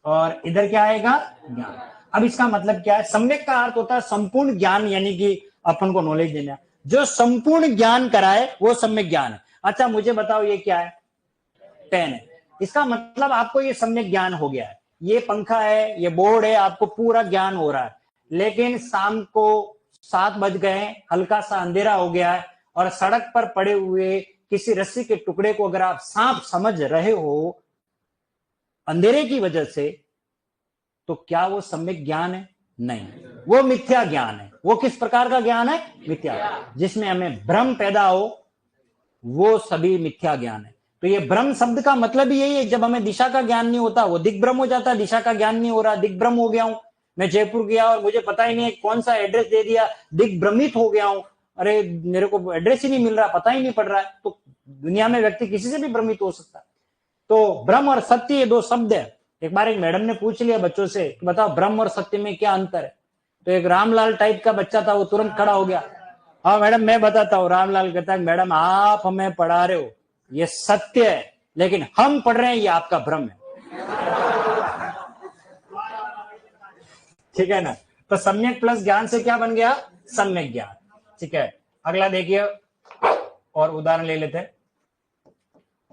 और इधर क्या आएगा? ज्ञान। अब इसका मतलब क्या है? सम्यक का अर्थ होता है संपूर्ण ज्ञान, यानी कि अपन को नॉलेज देना। जो संपूर्ण ज्ञान कराए वो सम्यक ज्ञान है। अच्छा मुझे बताओ, ये क्या है? पेन है। इसका मतलब आपको ये सम्यक ज्ञान हो गया है। ये पंखा है, ये बोर्ड है, आपको पूरा ज्ञान हो रहा है। लेकिन शाम को 7 बज गए, हल्का सा अंधेरा हो गया है, और सड़क पर पड़े हुए किसी रस्सी के टुकड़े को अगर आप सांप समझ रहे हो अंधेरे की वजह से, तो क्या वो सम्यक ज्ञान है? नहीं, वो मिथ्या ज्ञान है। वो किस प्रकार का ज्ञान है? मिथ्या, जिसमें हमें भ्रम पैदा हो, वो सभी मिथ्या ज्ञान है। तो ये भ्रम शब्द का मतलब ही यही है, जब हमें दिशा का ज्ञान नहीं होता, वो दिग्भ्रम हो जाता है। दिशा का ज्ञान नहीं हो रहा, दिग्भ्रम हो गया हूं। मैं जयपुर गया और मुझे पता ही नहीं है कौन सा एड्रेस दे दिया, दिग्भ्रमित हो गया हूं। अरे मेरे को एड्रेस ही नहीं मिल रहा, पता ही नहीं पड़ रहा है। तो दुनिया में व्यक्ति किसी से भी भ्रमित हो सकता है। तो ब्रह्म और सत्य, ये 2 शब्द है। एक बार एक मैडम ने पूछ लिया बच्चों से कि बताओ ब्रह्म और सत्य में क्या अंतर है? तो एक रामलाल टाइप का बच्चा था, वो तुरंत खड़ा हो गया। हाँ मैडम मैं बताता हूँ। रामलाल कहता है मैडम आप हमें पढ़ा रहे हो, ये सत्य है, लेकिन हम पढ़ रहे हैं ये आपका भ्रम है। ठीक है ना? तो सम्यक प्लस ज्ञान से क्या बन गया? सम्यक ज्ञान। ठीक है, अगला देखिए, और उदाहरण ले लेते हैं।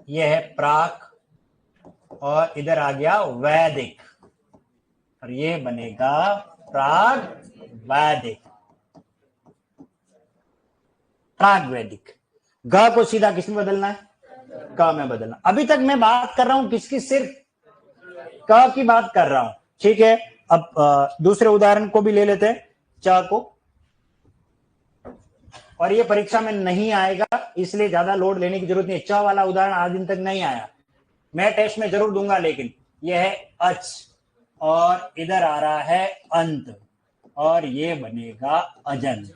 यह है प्राक, और इधर आ गया वैदिक, और ये बनेगा प्राग वैदिक। प्राग वैदिक, ग को सीधा किसमें बदलना है? क में बदलना। अभी तक मैं बात कर रहा हूं किसकी? सिर्फ क की बात कर रहा हूं। ठीक है, अब दूसरे उदाहरण को भी ले लेते हैं, च को। और ये परीक्षा में नहीं आएगा, इसलिए ज्यादा लोड लेने की जरूरत नहीं है। च वाला उदाहरण आज दिन तक नहीं आया, मैं टेस्ट में जरूर दूंगा। लेकिन यह है अच, और इधर आ रहा है अंत, और ये बनेगा अजंत।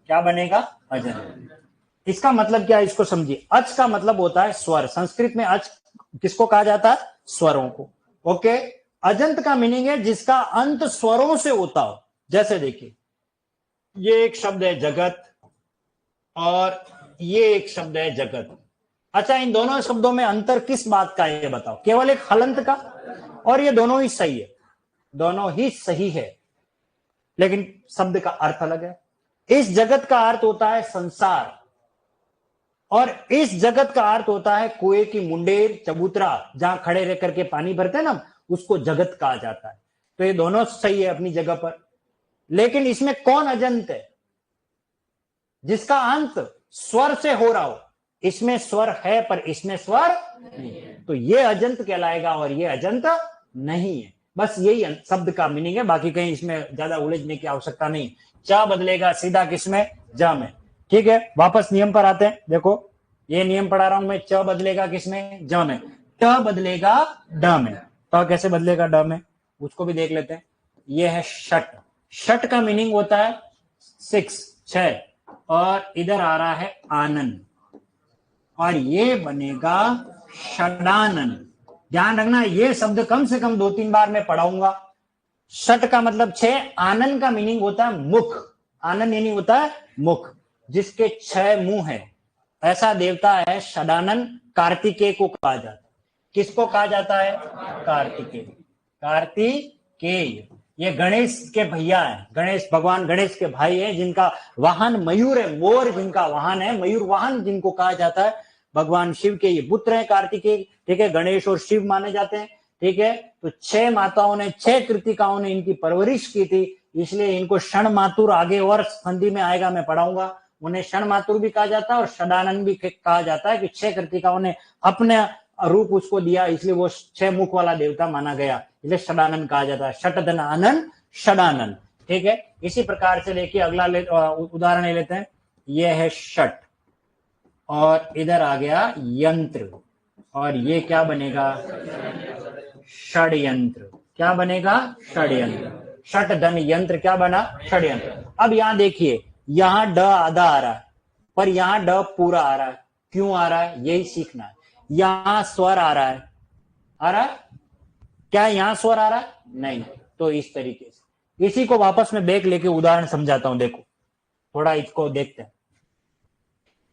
क्या बनेगा? अजंत। इसका मतलब क्या है, इसको समझिए। अच का मतलब होता है स्वर। संस्कृत में अच किसको कहा जाता है? स्वरों को। ओके, अजंत का मीनिंग है जिसका अंत स्वरों से होता हो। जैसे देखिए, ये एक शब्द है जगत, और ये एक शब्द है जगत। अच्छा, इन दोनों शब्दों में अंतर किस बात का है ये बताओ? केवल एक हलंत का, और ये दोनों ही सही है, दोनों ही सही है, लेकिन शब्द का अर्थ अलग है। इस जगत का अर्थ होता है संसार, और इस जगत का अर्थ होता है कुएं की मुंडेर, चबूतरा, जहां खड़े रह करके पानी भरते हैं ना, उसको जगत कहा जाता है। तो ये दोनों सही है अपनी जगह पर, लेकिन इसमें कौन अजंत है? जिसका अंत स्वर से हो रहा हो। इसमें स्वर है पर इसमें स्वर नहीं है, तो ये अजंत कहलाएगा, और ये अजंत नहीं है। बस यही शब्द का मीनिंग है, बाकी कहीं इसमें ज्यादा उलझने की आवश्यकता नहीं। च बदलेगा सीधा किसमें? ज में। ठीक है, वापस नियम पर आते हैं। देखो ये नियम पढ़ा रहा हूं मैं, च बदलेगा किसमें? ज में। ट बदलेगा ड में। तो कैसे बदलेगा ड में, उसको भी देख लेते हैं। ये है शट। शट का मीनिंग होता है 6, 6, और इधर आ रहा है आनंद। और ये बनेगा षडानन। ध्यान रखना ये शब्द कम से कम 2-3 बार मैं पढ़ाऊंगा। षट का मतलब 6, आनन का मीनिंग होता है मुख। आनन यानी होता है मुख, जिसके 6 मुंह है, ऐसा देवता है षडानन। कार्तिकेय को कहा जाता है। किसको कहा जाता है? कार्तिकेय। कार्तिकेय ये गणेश के भैया है, गणेश भगवान गणेश के भाई है, जिनका वाहन मयूर है, मोर जिनका वाहन है, मयूर वाहन जिनको कहा जाता है। भगवान शिव के ये पुत्र है कार्तिकेय, ठीक है। गणेश और शिव माने जाते हैं, ठीक है। तो 6 माताओं ने, 6 कृतिकाओं ने इनकी परवरिश की थी, इसलिए इनको क्षण मातुर, आगे और संधि में आएगा, मैं पढ़ाऊंगा। उन्हें क्षण मातुर भी कहा जाता है और षडानन भी कहा जाता है कि 6 कृतिकाओं ने अपने रूप उसको दिया, इसलिए वो 6 मुख वाला देवता माना गया, इसलिए षडानन कहा जाता है। षटधन आनन षडानन, ठीक है। इसी प्रकार से देखिए अगला उदाहरण ले लेते हैं। यह है षट और इधर आ गया यंत्र, और ये क्या बनेगा? षड्यंत्र। क्या बनेगा? षड्यंत्र। षट धन यंत्र क्या बना? षड्यंत्र। अब यहां देखिए, यहां ड आधा आ रहा है, पर यहां ड पूरा आ रहा है। क्यों आ रहा है? यही सीखना है। यहां स्वर आ रहा है, आ रहा है क्या? यहां स्वर आ रहा है? नहीं। तो इस तरीके से इसी को वापस में बैक लेके उदाहरण समझाता हूं। देखो थोड़ा इसको देखते हैं।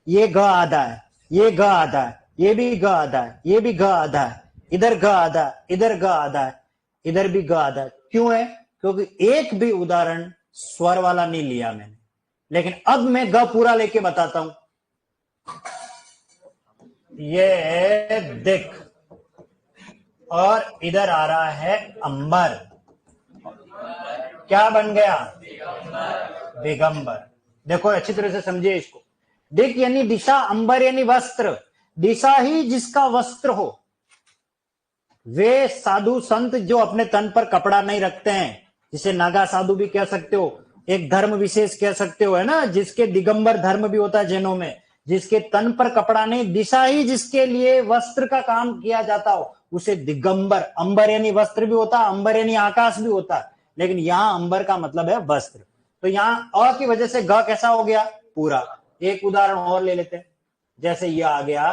ये ग आधा है, ये ग आधा है, ये भी ग आधा है, ये भी ग आधा है, इधर ग आधा है, इधर ग आधा है, इधर भी ग आधा है। क्यों है? क्योंकि एक भी उदाहरण स्वर वाला नहीं लिया मैंने। लेकिन अब मैं ग पूरा लेके बताता हूं। ये दिख, और इधर आ रहा है अंबर। क्या बन गया? दिगंबर। देखो अच्छी तरह से समझिए इसको। दिक यानी दिशा, अंबर यानी वस्त्र। दिशा ही जिसका वस्त्र हो, वे साधु संत जो अपने तन पर कपड़ा नहीं रखते हैं, जिसे नागा साधु भी कह सकते हो, एक धर्म विशेष कह सकते हो, है ना, जिसके दिगंबर धर्म भी होता है जैनों में, जिसके तन पर कपड़ा नहीं, दिशा ही जिसके लिए वस्त्र का काम किया जाता हो, उसे दिगंबर। अंबर यानी वस्त्र भी होता है, अंबर यानी आकाश भी होता है, लेकिन यहां अंबर का मतलब है वस्त्र। तो यहां अ की वजह से ग कैसा हो गया? पूरा। एक उदाहरण और ले लेते हैं। जैसे ये आ गया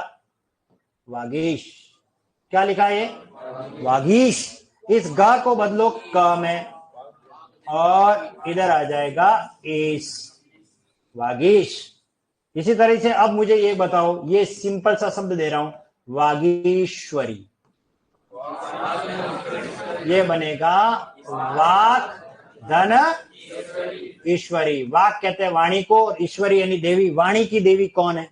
वागीश। क्या लिखा है ये? वागीश। इस ग को बदलो क में, और इधर आ जाएगा एस, वागीश। इसी तरह से अब मुझे ये बताओ, ये सिंपल सा शब्द दे रहा हूं, वागीश्वरी। ये बनेगा वाक धन ईश्वरी। वाक कहते हैं वाणी को, और ईश्वरी यानी देवी। वाणी की देवी कौन है?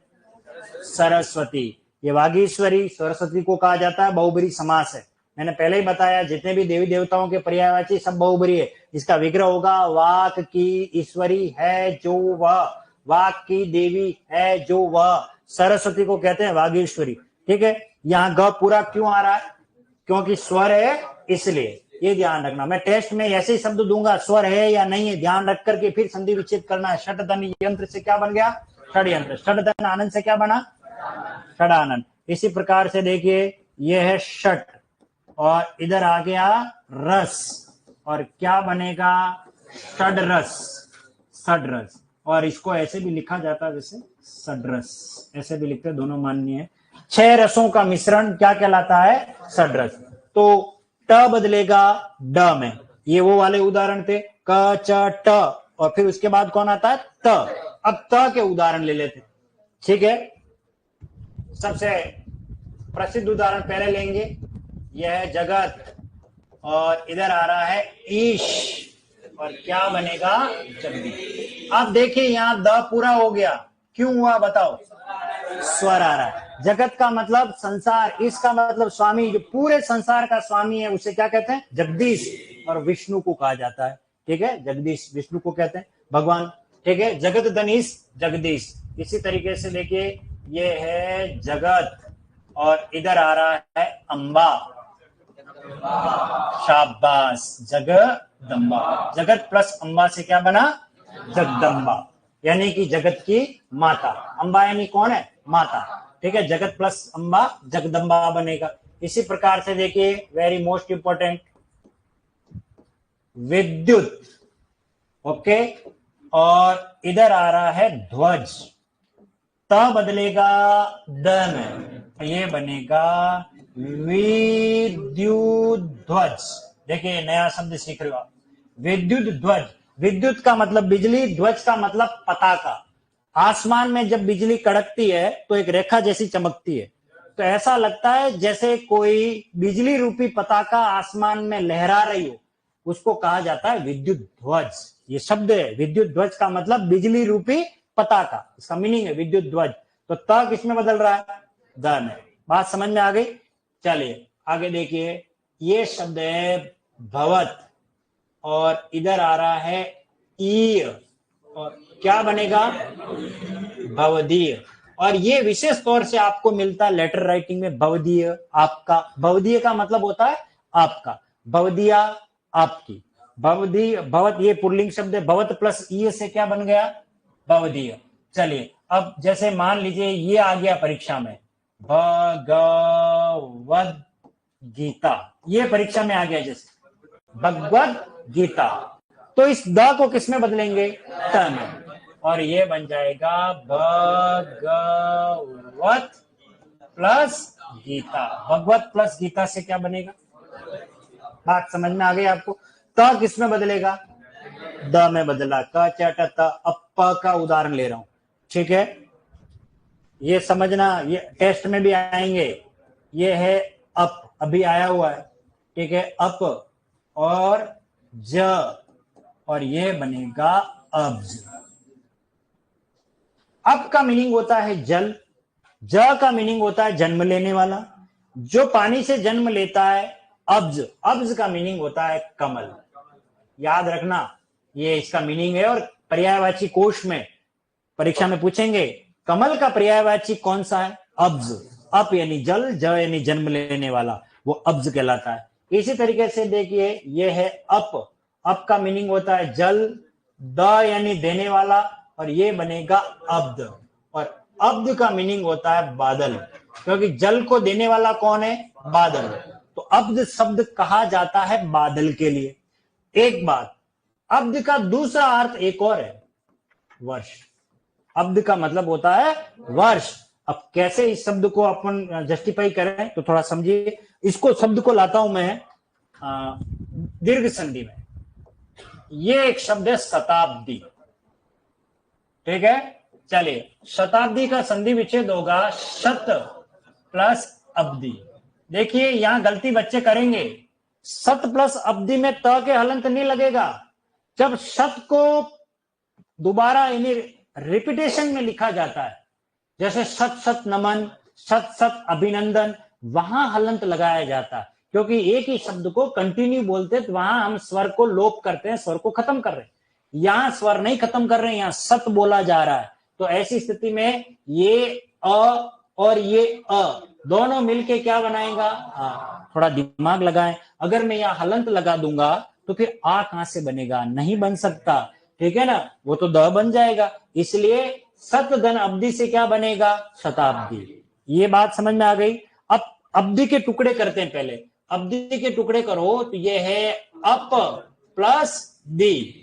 सरस्वती। ये वागीश्वरी सरस्वती को कहा जाता है, बहुब्री समास है। मैंने पहले ही बताया, जितने भी देवी देवताओं के पर्यायवाची सब बहुब्री है। इसका विग्रह होगा वाक की ईश्वरी है जो वह, वाक की देवी है जो वह, सरस्वती को कहते हैं वागीश्वरी, ठीक है। यहाँ ग पूरा क्यों आ रहा है? क्योंकि स्वर है, इसलिए। ये ध्यान रखना। मैं टेस्ट में ऐसे ही शब्द दूंगा, स्वर है या नहीं है ध्यान रख करके फिर संधि विच्छेद करना है। षटधन यंत्र से क्या बन गया? षड्यंत्र। षटधन आनंद से क्या बना? षडानंद। इसी प्रकार से देखिए, यह है षट, और इधर आ गया रस, और क्या बनेगा? षडरस। षडरस। और इसको ऐसे भी लिखा जाता है जैसे षडरस, ऐसे भी लिखते हैं, दोनों मान्य है। 6 रसों का मिश्रण क्या कहलाता है? षडरस। तो ट बदलेगा ड में। ये वो वाले उदाहरण थे, क च ट, और फिर उसके बाद कौन आता है? त। अब त के उदाहरण ले लेते, ठीक है। सबसे प्रसिद्ध उदाहरण पहले लेंगे। यह है जगत, और इधर आ रहा है ईश, और क्या बनेगा? जगदीश। अब देखिए यहां द पूरा हो गया। क्यों हुआ बताओ? स्वर आ रहा है। जगत का मतलब संसार, इसका मतलब स्वामी, जो पूरे संसार का स्वामी है उसे क्या कहते हैं? जगदीश। और विष्णु को कहा जाता है, ठीक है। जगदीश विष्णु को कहते हैं, भगवान, ठीक है। जगत धनीश जगदीश। इसी तरीके से देखिए, ये है जगत, और इधर आ रहा है अंबा। शाबाश, जगदम्बा। जगत प्लस अंबा से क्या बना? जगदम्बा, यानी कि जगत की माता। अंबा यानी कौन है? माता, ठीक है। जगत प्लस अंबा जगदम्बा बनेगा। इसी प्रकार से देखिए, वेरी मोस्ट इंपॉर्टेंट, विद्युत, ओके। और इधर आ रहा है ध्वज, त बदलेगा द में, तो ये बनेगा विद्युत ध्वज। देखिए नया शब्द सीख रहे हो आप, विद्युत ध्वज। विद्युत का मतलब बिजली, ध्वज का मतलब पताका। आसमान में जब बिजली कड़कती है तो एक रेखा जैसी चमकती है, तो ऐसा लगता है जैसे कोई बिजली रूपी पताका आसमान में लहरा रही हो, उसको कहा जाता है विद्युत ध्वज। ये शब्द है विद्युत ध्वज का मतलब बिजली रूपी पताका, इसका मीनिंग है विद्युत ध्वज। तो त किसमें बदल रहा है? द में। बात समझ में आ गई? चलिए आगे देखिए, ये शब्द है भवत और इधर आ रहा है ईय, और क्या बनेगा? भवदीय। और ये विशेष तौर से आपको मिलता है लेटर राइटिंग में, भवदीय, आपका। भवदीय का मतलब होता है आपका, भवदिया आपकी, भवदीय, भवत ये पुल्लिंग शब्द है, भवत प्लस ईय से क्या बन गया? भवदीय। चलिए अब जैसे मान लीजिए ये आ गया परीक्षा में, भगवद गीता, ये परीक्षा में आ गया जैसे भगवद गीता, तो इस द को किसमें बदलेंगे? त में, और ये बन जाएगा भगवत प्लस गीता। भगवत प्लस गीता से क्या बनेगा? बात समझ में आ गई आपको? त किसमें बदलेगा? द में बदला, क चट त। अब प का उदाहरण ले रहा हूं, ठीक है? ये समझना, ये टेस्ट में भी आएंगे। ये है अप, अभी आया हुआ है, ठीक है? अप और ज, और ये बनेगा अब्ज। अप का मीनिंग होता है जल, ज का मीनिंग होता है जन्म लेने वाला, जो पानी से जन्म लेता है। अब्ज, अब्ज का मीनिंग होता है कमल। याद रखना, ये इसका मीनिंग है। और पर्यायवाची कोश में परीक्षा में पूछेंगे कमल का पर्यायवाची कौन सा है? अब्ज। अप यानी जल, ज यानी जन्म लेने वाला, वो अब्ज कहलाता है। इसी तरीके से देखिए, ये है अप, अप का मीनिंग होता है जल, द यानी देने वाला, और ये बनेगा अब्द। और अब्द का मीनिंग होता है बादल, क्योंकि जल को देने वाला कौन है? बादल। तो अब्द शब्द कहा जाता है बादल के लिए। एक बात, अब्द का दूसरा अर्थ एक और है, वर्ष। अब्द का मतलब होता है वर्ष। अब कैसे इस शब्द को अपन जस्टिफाई करें तो थोड़ा समझिए। इसको शब्द को लाता हूं मैं दीर्घ संधि में। ये एक शब्द है शताब्दी, ठीक है? चलिए, शताब्दी का संधि विच्छेद होगा शत प्लस अब्दी। देखिए यहां गलती बच्चे करेंगे, शत प्लस अब्दी में त के हलंत नहीं लगेगा। जब शत को दोबारा यानी रिपीटेशन में लिखा जाता है, जैसे शत शत नमन, शत शत अभिनंदन, वहां हलंत लगाया जाता है, क्योंकि एक ही शब्द को कंटिन्यू बोलते तो वहां हम स्वर को लोप करते हैं, स्वर को खत्म कर रहे हैं। यहां स्वर नहीं खत्म कर रहे हैं, यहां सत बोला जा रहा है। तो ऐसी स्थिति में ये अ और ये अ दोनों मिलके क्या बनाएगा? थोड़ा दिमाग लगाएं। अगर मैं यहां हलंत लगा दूंगा तो फिर आ कहां से बनेगा? नहीं बन सकता, ठीक है ना? वो तो द बन जाएगा। इसलिए सत धन अब्दी से क्या बनेगा? शताब्दी। ये बात समझ में आ गई? अब अब्दी के टुकड़े करते हैं। पहले अब्दी के टुकड़े करो तो ये है अप प्लस दी,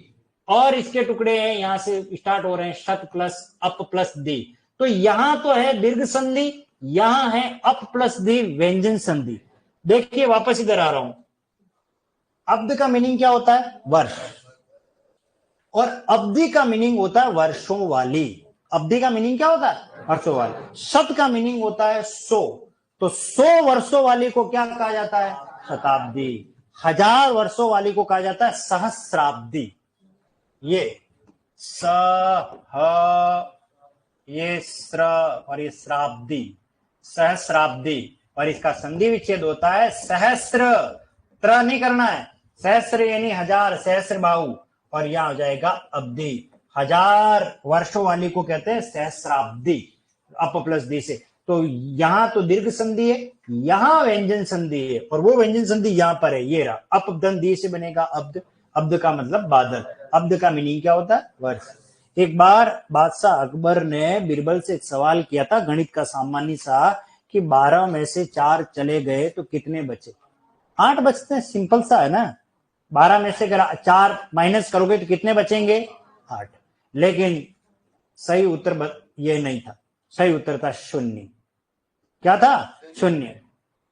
और इसके टुकड़े हैं यहां से स्टार्ट हो रहे हैं शत प्लस अप प्लस दी। तो यहां तो है दीर्घ संधि, यहां है अप प्लस दी व्यंजन संधि। देखिए वापस इधर आ रहा हूं। अब्द का मीनिंग क्या होता है? वर्ष, और अब्दी का मीनिंग होता है वर्षों वाली। अब्दी का मीनिंग क्या होता है? वर्षों वाली। शत का मीनिंग होता है 100, तो 100 वर्षों वाली को क्या कहा जाता है? शताब्दी। 1000 वर्षों वाली को कहा जाता है सहस्राब्दी। ये स ह, ये स्र और ये श्राब्दी, सहस्राब्दी। और इसका संधि विच्छेद होता है सहस्र, त्र नहीं करना है, सहस्र यानी 1000, सहस्र बाहु, और यहां हो जाएगा अब्दी। 1000 वर्षों वाली को कहते हैं सहस्राब्दी, अप प्लस दी से। तो यहां तो दीर्घ संधि है, यहां व्यंजन संधि है, और वो व्यंजन संधि यहां पर है, ये रहा। अप धन दी से बनेगा अब्द। अब्द का मतलब बादल। अब्द का मीनिंग क्या होता है? वर्ष। एक बार बादशाह अकबर ने बीरबल से एक सवाल किया था गणित का सामान्य सा, कि 12 में से 4 चले गए तो कितने बचे? 8 बचते हैं, सिंपल सा है ना। 12 में से अगर 4 माइनस करोगे तो कितने बचेंगे? 8। लेकिन सही उत्तर ये नहीं था। सही उत्तर था शून्य। क्या था? शून्य।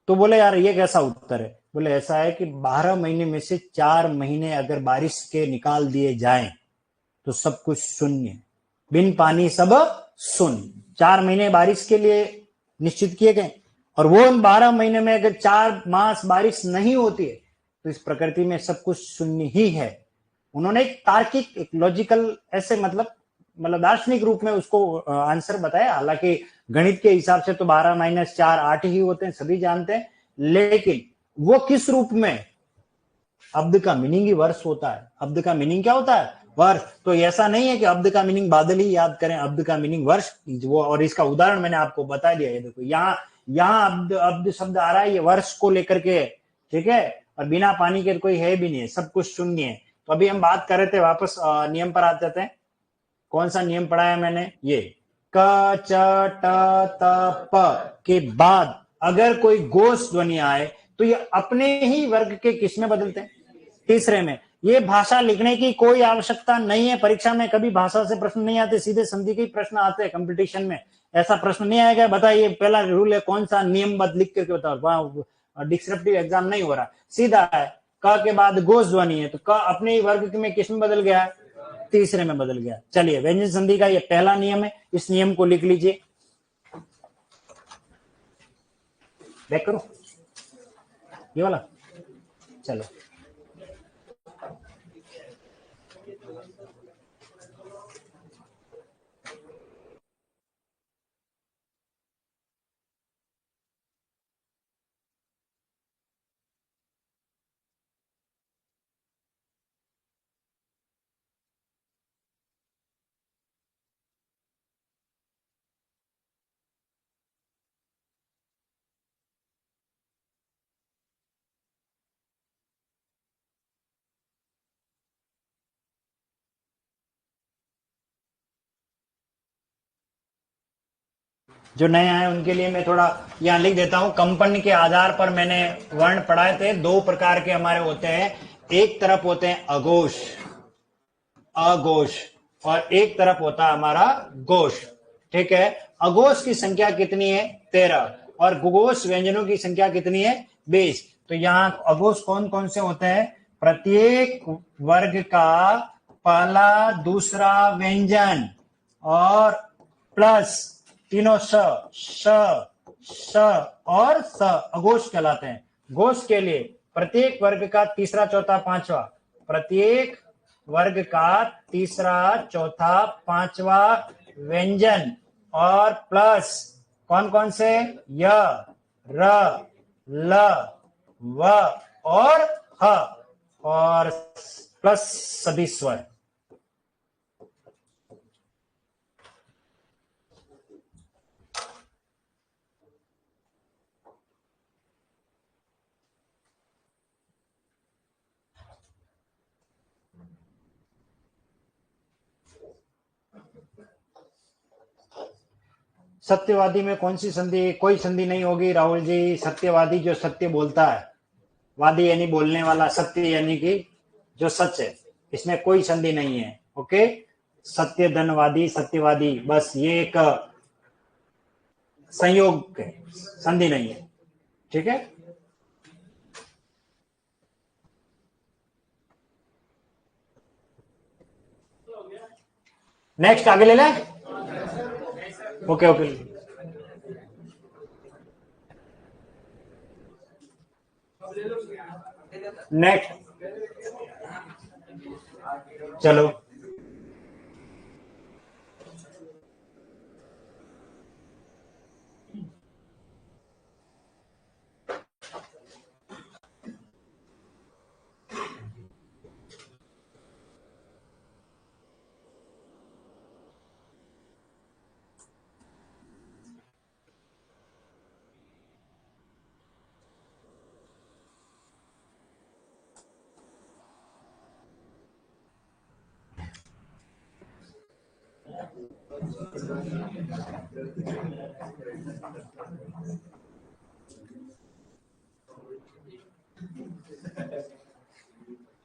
तो बोले यार ये कैसा उत्तर है? बोले ऐसा है कि 12 महीने में से 4 महीने अगर बारिश के निकाल दिए जाएं तो सब कुछ शून्य, बिन पानी सब शून्य। 4 महीने बारिश के लिए निश्चित किए गए और वो 12 महीने में अगर 4 मास बारिश नहीं होती है तो इस प्रकृति में सब कुछ शून्य ही है। उन्होंने एक तार्किक, एक लॉजिकल, ऐसे मतलब दार्शनिक रूप में उसको आंसर बताया। हालांकि गणित के हिसाब से तो 12 माइनस 4 8 ही होते हैं, सभी जानते हैं, लेकिन वो किस रूप में? अब्द का मीनिंग ही वर्ष होता है। अब्द का मीनिंग क्या होता है? वर्ष। तो ऐसा नहीं है कि अब्द का मीनिंग बादल ही याद करें, अब्द का मीनिंग वर्ष। वो और इसका उदाहरण मैंने आपको बता दिया है। देखो यहाँ अब्द शब्द आ रहा है, ये वर्ष को लेकर के, ठीक है, और बिना पानी के कोई है भी नहीं है, सब कुछ शून्य है। तो अभी हम बात कर रहे थे, वापस नियम पर आ जाते हैं। कौन सा नियम पढ़ाया मैंने? ये क च ट त प के बाद अगर कोई गोश ध्वनि आए तो ये अपने ही वर्ग के किस में बदलते हैं? तीसरे में। ये भाषा लिखने की कोई आवश्यकता नहीं है। परीक्षा में कभी भाषा से प्रश्न नहीं आते, सीधे संधि के प्रश्न आते हैं। कंपटीशन में ऐसा प्रश्न नहीं आएगा। बताइए पहला रूल है कौन सा? नियमबद्ध लिख करके बताओ। वहां डिस्क्रिप्टिव एग्जाम नहीं हो रहा, सीधा है। क के बाद गोश ध्वनि है तो क अपने ही वर्ग में किस में बदल गया? तीसरे में बदल गया। चलिए, व्यंजन संधि का ये पहला नियम है, इस नियम को लिख लीजिए। बैक करो ये वाला, चलो। जो नए आए उनके लिए मैं थोड़ा यहाँ लिख देता हूं। कंपन के आधार पर मैंने वर्ण पढ़ाए थे। 2 प्रकार के हमारे होते हैं। एक तरफ होते हैं अघोष, अघोष, और एक तरफ होता है हमारा घोष। ठीक है। अघोष की संख्या कितनी है? 13, और घोष व्यंजनों की संख्या कितनी है? 20। तो यहाँ अघोष कौन कौन से होते हैं? प्रत्येक वर्ग का पहला दूसरा व्यंजन और प्लस तीनों स और स अघोष कहलाते हैं। घोष के लिए प्रत्येक वर्ग का तीसरा चौथा पांचवा, प्रत्येक वर्ग का तीसरा चौथा पांचवा व्यंजन और प्लस कौन कौन से? य, र, ल, व और ह, और प्लस सभी स्वर। सत्यवादी में कौन सी संधि? कोई संधि नहीं होगी राहुल जी। सत्यवादी जो सत्य बोलता है, वादी यानी बोलने वाला, सत्य यानी कि जो सच है, इसमें कोई संधि नहीं है। ओके, सत्य धनवादी, सत्यवादी, बस ये एक संयोग है, संधि नहीं है। ठीक है। नेक्स्ट आगे ले लें। ओके ओके, नेक्स्ट चलो।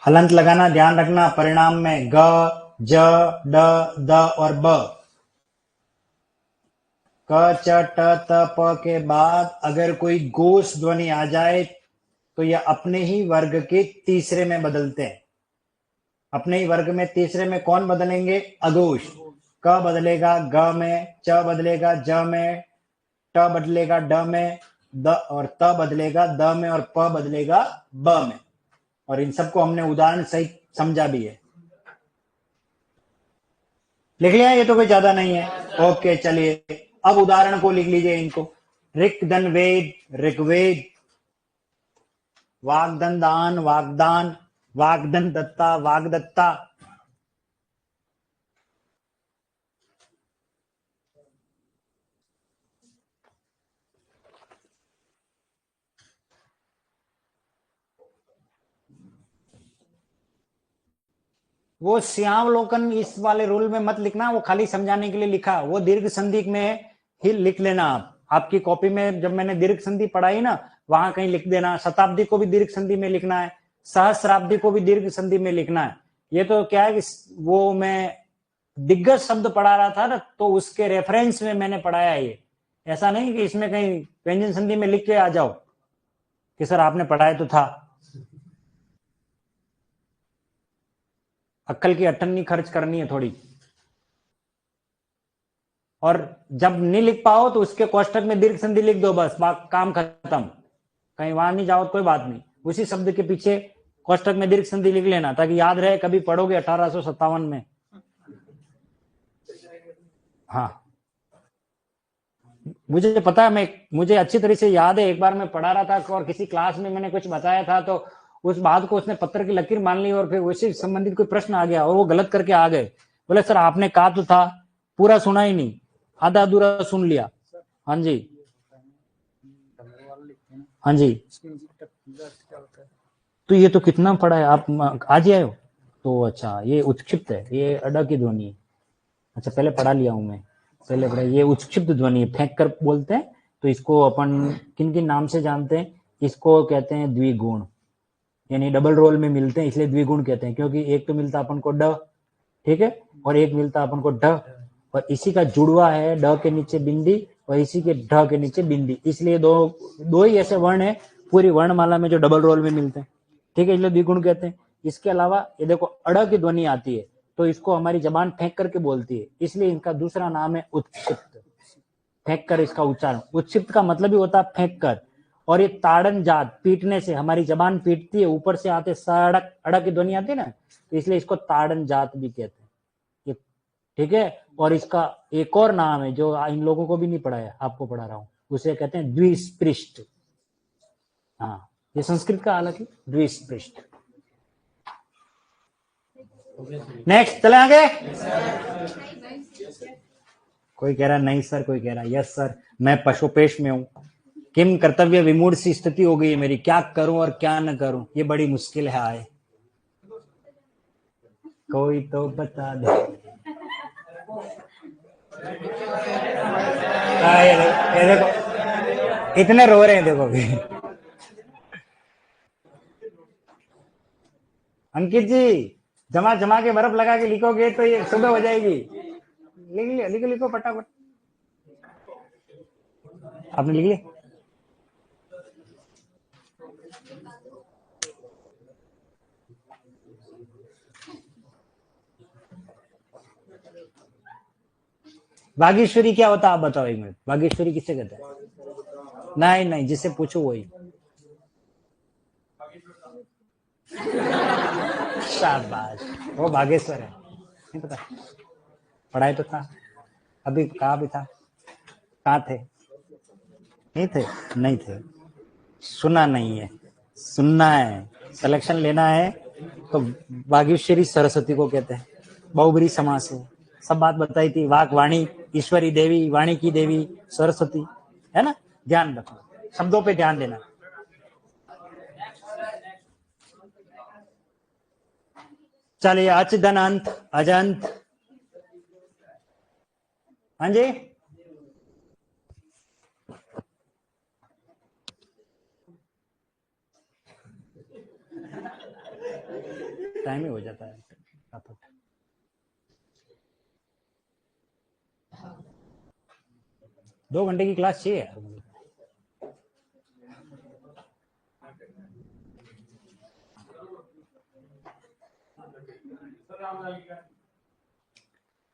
हलंत लगाना ध्यान रखना। परिणाम में ग, ज, ड, द और ब। क च ट त प के बाद अगर कोई घोष ध्वनि आ जाए तो यह अपने ही वर्ग के तीसरे में बदलते हैं। अपने ही वर्ग में तीसरे में कौन बदलेंगे? अघोष। क बदलेगा ग में, च बदलेगा ज में, ट बदलेगा ड में, द और त बदलेगा द में और प बदलेगा ब में। और इन सबको हमने उदाहरण सहित समझा भी है। लिख लिया? ये तो कोई ज्यादा नहीं है। ओके चलिए अब उदाहरण को लिख लीजिए इनको। ऋक् वेद ऋग्वेद, वाग्दन वाग्दान, वाग्दन दत्ता वाग्दत्ता, वो श्यामलोकन इस वाले रूल में मत लिखना, वो खाली समझाने के लिए लिखा, वो दीर्घ संधि में ही लिख लेना। आप आपकी कॉपी में जब मैंने दीर्घ संधि पढ़ाई ना, वहां कहीं लिख देना। शताब्दी को भी दीर्घ संधि में लिखना है, सहस्राब्दी को भी दीर्घ संधि में लिखना है। ये तो क्या है कि वो मैं दिग्गज शब्द पढ़ा रहा था ना, तो उसके रेफरेंस में मैंने पढ़ाया ये। ऐसा नहीं कि इसमें कहीं व्यंजन संधि में लिख के आ जाओ कि सर आपने पढ़ाया तो था। अक्कल की अठन्नी खर्च करनी है थोड़ी। और जब नहीं लिख पाओ तो उसके कोष्टक में दीर्घ संधि लिख दो, बस काम खत्म। कहीं वहां नहीं जाओ कोई बात नहीं, उसी शब्द के पीछे कोष्टक में दीर्घ संधि लिख लेना, ताकि याद रहे कभी पढ़ोगे 1857 में। हाँ मुझे पता है, मुझे अच्छी तरह से याद है, एक बार मैं पढ़ा रहा था और किसी क्लास में मैंने कुछ बताया था, तो उस बात को उसने पत्थर की लकीर मान ली और फिर उसी संबंधित कोई प्रश्न आ गया और वो गलत करके आ गए। बोले सर आपने कहा तो था, पूरा सुना ही नहीं, आधा अधूरा सुन लिया। हाँ जी हाँ जी। तो ये तो कितना पढ़ा है, आप आज ही आए हो तो अच्छा। ये उत्क्षिप्त है, ये अड़ा की ध्वनि है। अच्छा पहले पढ़ा लिया हूं मैं, पहले पढ़ा। ये उत्क्षिप्त ध्वनि है, फेंक कर बोलते हैं। तो इसको अपन किन किन नाम से जानते हैं? इसको कहते हैं द्विगुण, यानी डबल रोल में मिलते हैं इसलिए द्विगुण कहते हैं। क्योंकि एक तो मिलता अपन को ड, ठीक है, और एक मिलता अपन को ढ, और इसी का जुड़वा है ड के नीचे बिंदी और इसी के ढ के नीचे बिंदी, इसलिए दो दो ही ऐसे वर्ण है पूरी वर्णमाला में जो डबल रोल में मिलते हैं, ठीक है, इसलिए द्विगुण कहते हैं। इसके अलावा ये देखो अड़ की ध्वनि आती है तो इसको हमारी जबान फेंक करके बोलती है, इसलिए इनका दूसरा नाम है उत्क्षिप्त। फेंक कर इसका उच्चारण, उत्क्षिप्त का मतलब ही होता है फेंक कर। और ये ताड़न जात, पीटने से, हमारी जबान पीटती है, ऊपर से आते सड़क अड़क की ध्वनि आती है ना, तो इसलिए इसको ताड़न जात भी कहते हैं ये, ठीक है। और इसका एक और नाम है जो इन लोगों को भी नहीं पढ़ा है, आपको पढ़ा रहा हूं, उसे कहते हैं द्विस्पृष्ट। हाँ ये संस्कृत का हालांकि द्विस्पृष्ट। नेक्स्ट चले आगे। कोई कह रहा नहीं सर, कोई कह रहा यस सर, मैं पशुपेश में हूं। किम कर्तव्य विमूढ़ सी स्थिति हो गई है मेरी, क्या करूं और क्या न करूं, ये बड़ी मुश्किल है। आए कोई तो बता दे। ये देखो इतने रो रहे हैं, देखो भी। अंकित जी जमा जमा के बर्फ लगा के लिखोगे तो ये सुबह हो जाएगी। लिख लिया, लिखो लिखो फटाफट। आपने लिख लिया? बागेश्वरी क्या होता है आप बताओ एक मिनट, बागेश्वरी किसे कहते हैं? नहीं नहीं, जिससे पूछो वही। शाबाश, वो बागेश्वर है। नहीं पता, पढ़ाई तो था, अभी कहा भी था, कहाँ थे? नहीं थे, नहीं थे, सुना नहीं है, सुनना है, सिलेक्शन लेना है। तो बागेश्वरी सरस्वती को कहते हैं, बहुबरी समास है, सब बात बताई थी। वाक वाणी, ईश्वरी देवी, वाणी की देवी सरस्वती, है ना। ध्यान रखो, शब्दों पे ध्यान देना। चलिए अच धन अंत अजंत। हाँ जी टाइम ही हो जाता है। 2 घंटे की क्लास चाहिए यार मुझे।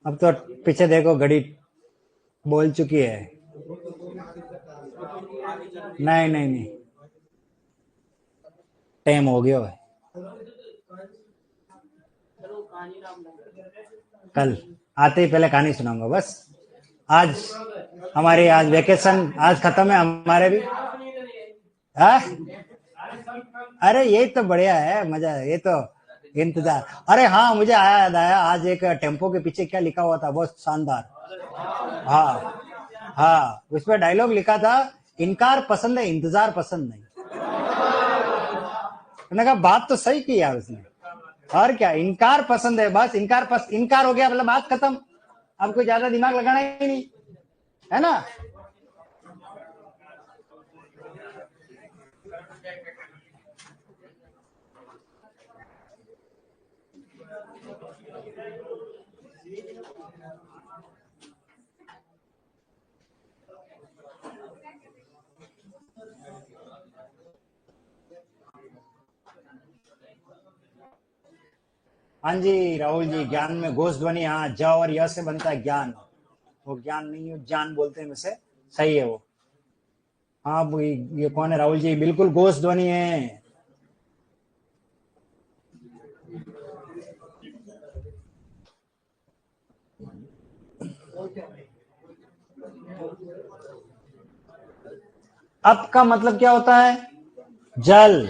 अब तो पीछे देखो घड़ी बोल चुकी है। नहीं नहीं नहीं, टाइम हो गया है। कल आते ही पहले कहानी सुनाऊंगा बस। आज हमारी आज वेकेशन आज खत्म है हमारे भी। हाँ? अरे ये तो बढ़िया है, मजा है ये तो। इंतजार। अरे हाँ, मुझे याद आया, आज एक टेम्पो के पीछे क्या लिखा हुआ था, बहुत शानदार। हाँ हाँ, उसमें डायलॉग लिखा था, इनकार पसंद है, इंतजार पसंद नहीं। मैंने कहा बात तो सही की यार उसने। और क्या, इनकार पसंद है, बस इनकार हो गया मतलब बात खत्म। अब कोई ज्यादा दिमाग लगाना ही नहीं, है ना। हाँ जी राहुल जी, ज्ञान में घोष ध्वनि, हाँ, ज और य से बनता है ज्ञान। वो ज्ञान नहीं है, ज्ञान बोलते हैं वैसे। सही है वो। हाँ ये कौन है राहुल जी, बिल्कुल घोष ध्वनि है। अप का मतलब क्या होता है, जल।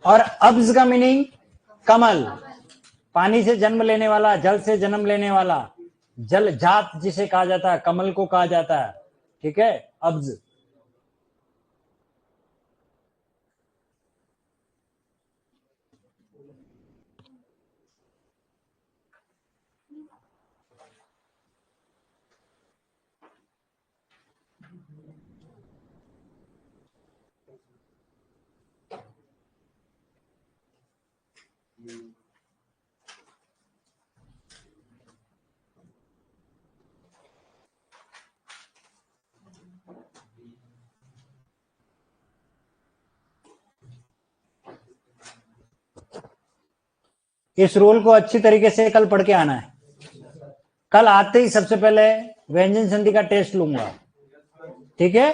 और अब्ज का मीनिंग कमल, पानी से जन्म लेने वाला, जल से जन्म लेने वाला, जल जात जिसे कहा जाता है, कमल को कहा जाता है। ठीक है, अब्ज। इस रूल को अच्छी तरीके से कल पढ़ के आना है। कल आते ही सबसे पहले व्यंजन संधि का टेस्ट लूंगा, ठीक है।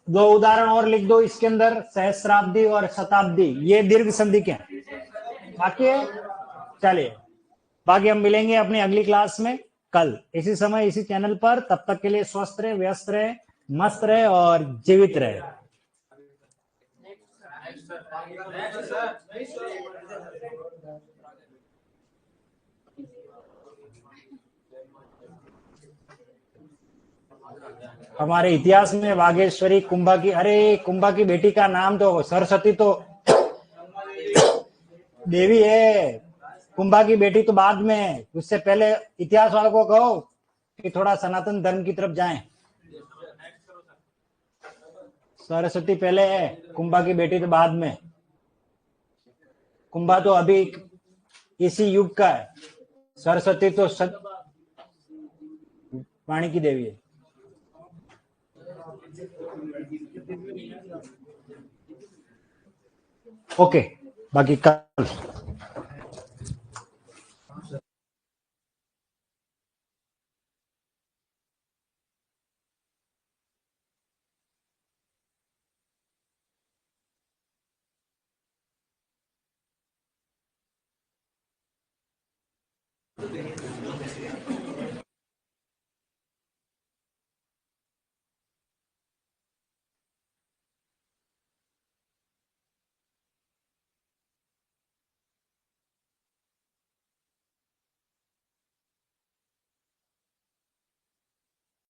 2 उदाहरण और लिख दो इसके अंदर, सहस्राब्दी और शताब्दी, ये दीर्घ संधि के हैं। बाकी है, चलिए बाकी हम मिलेंगे अपनी अगली क्लास में कल इसी समय इसी चैनल पर। तब तक के लिए स्वस्थ रहे, व्यस्त रहे, मस्त रहे और जीवित रहे। हमारे इतिहास में वागेश्वरी कुंभा की, अरे कुंभा की बेटी का नाम तो सरस्वती तो देवी है। कुंभा की बेटी तो बाद में, उससे पहले इतिहास वालों को कहो कि थोड़ा सनातन धर्म की तरफ जाएं। सरस्वती पहले है, कुंभा की बेटी तो बाद में। कुंभा तो अभी इसी युग का है, सरस्वती तो वाणी की देवी है। ओके, बाकी कल।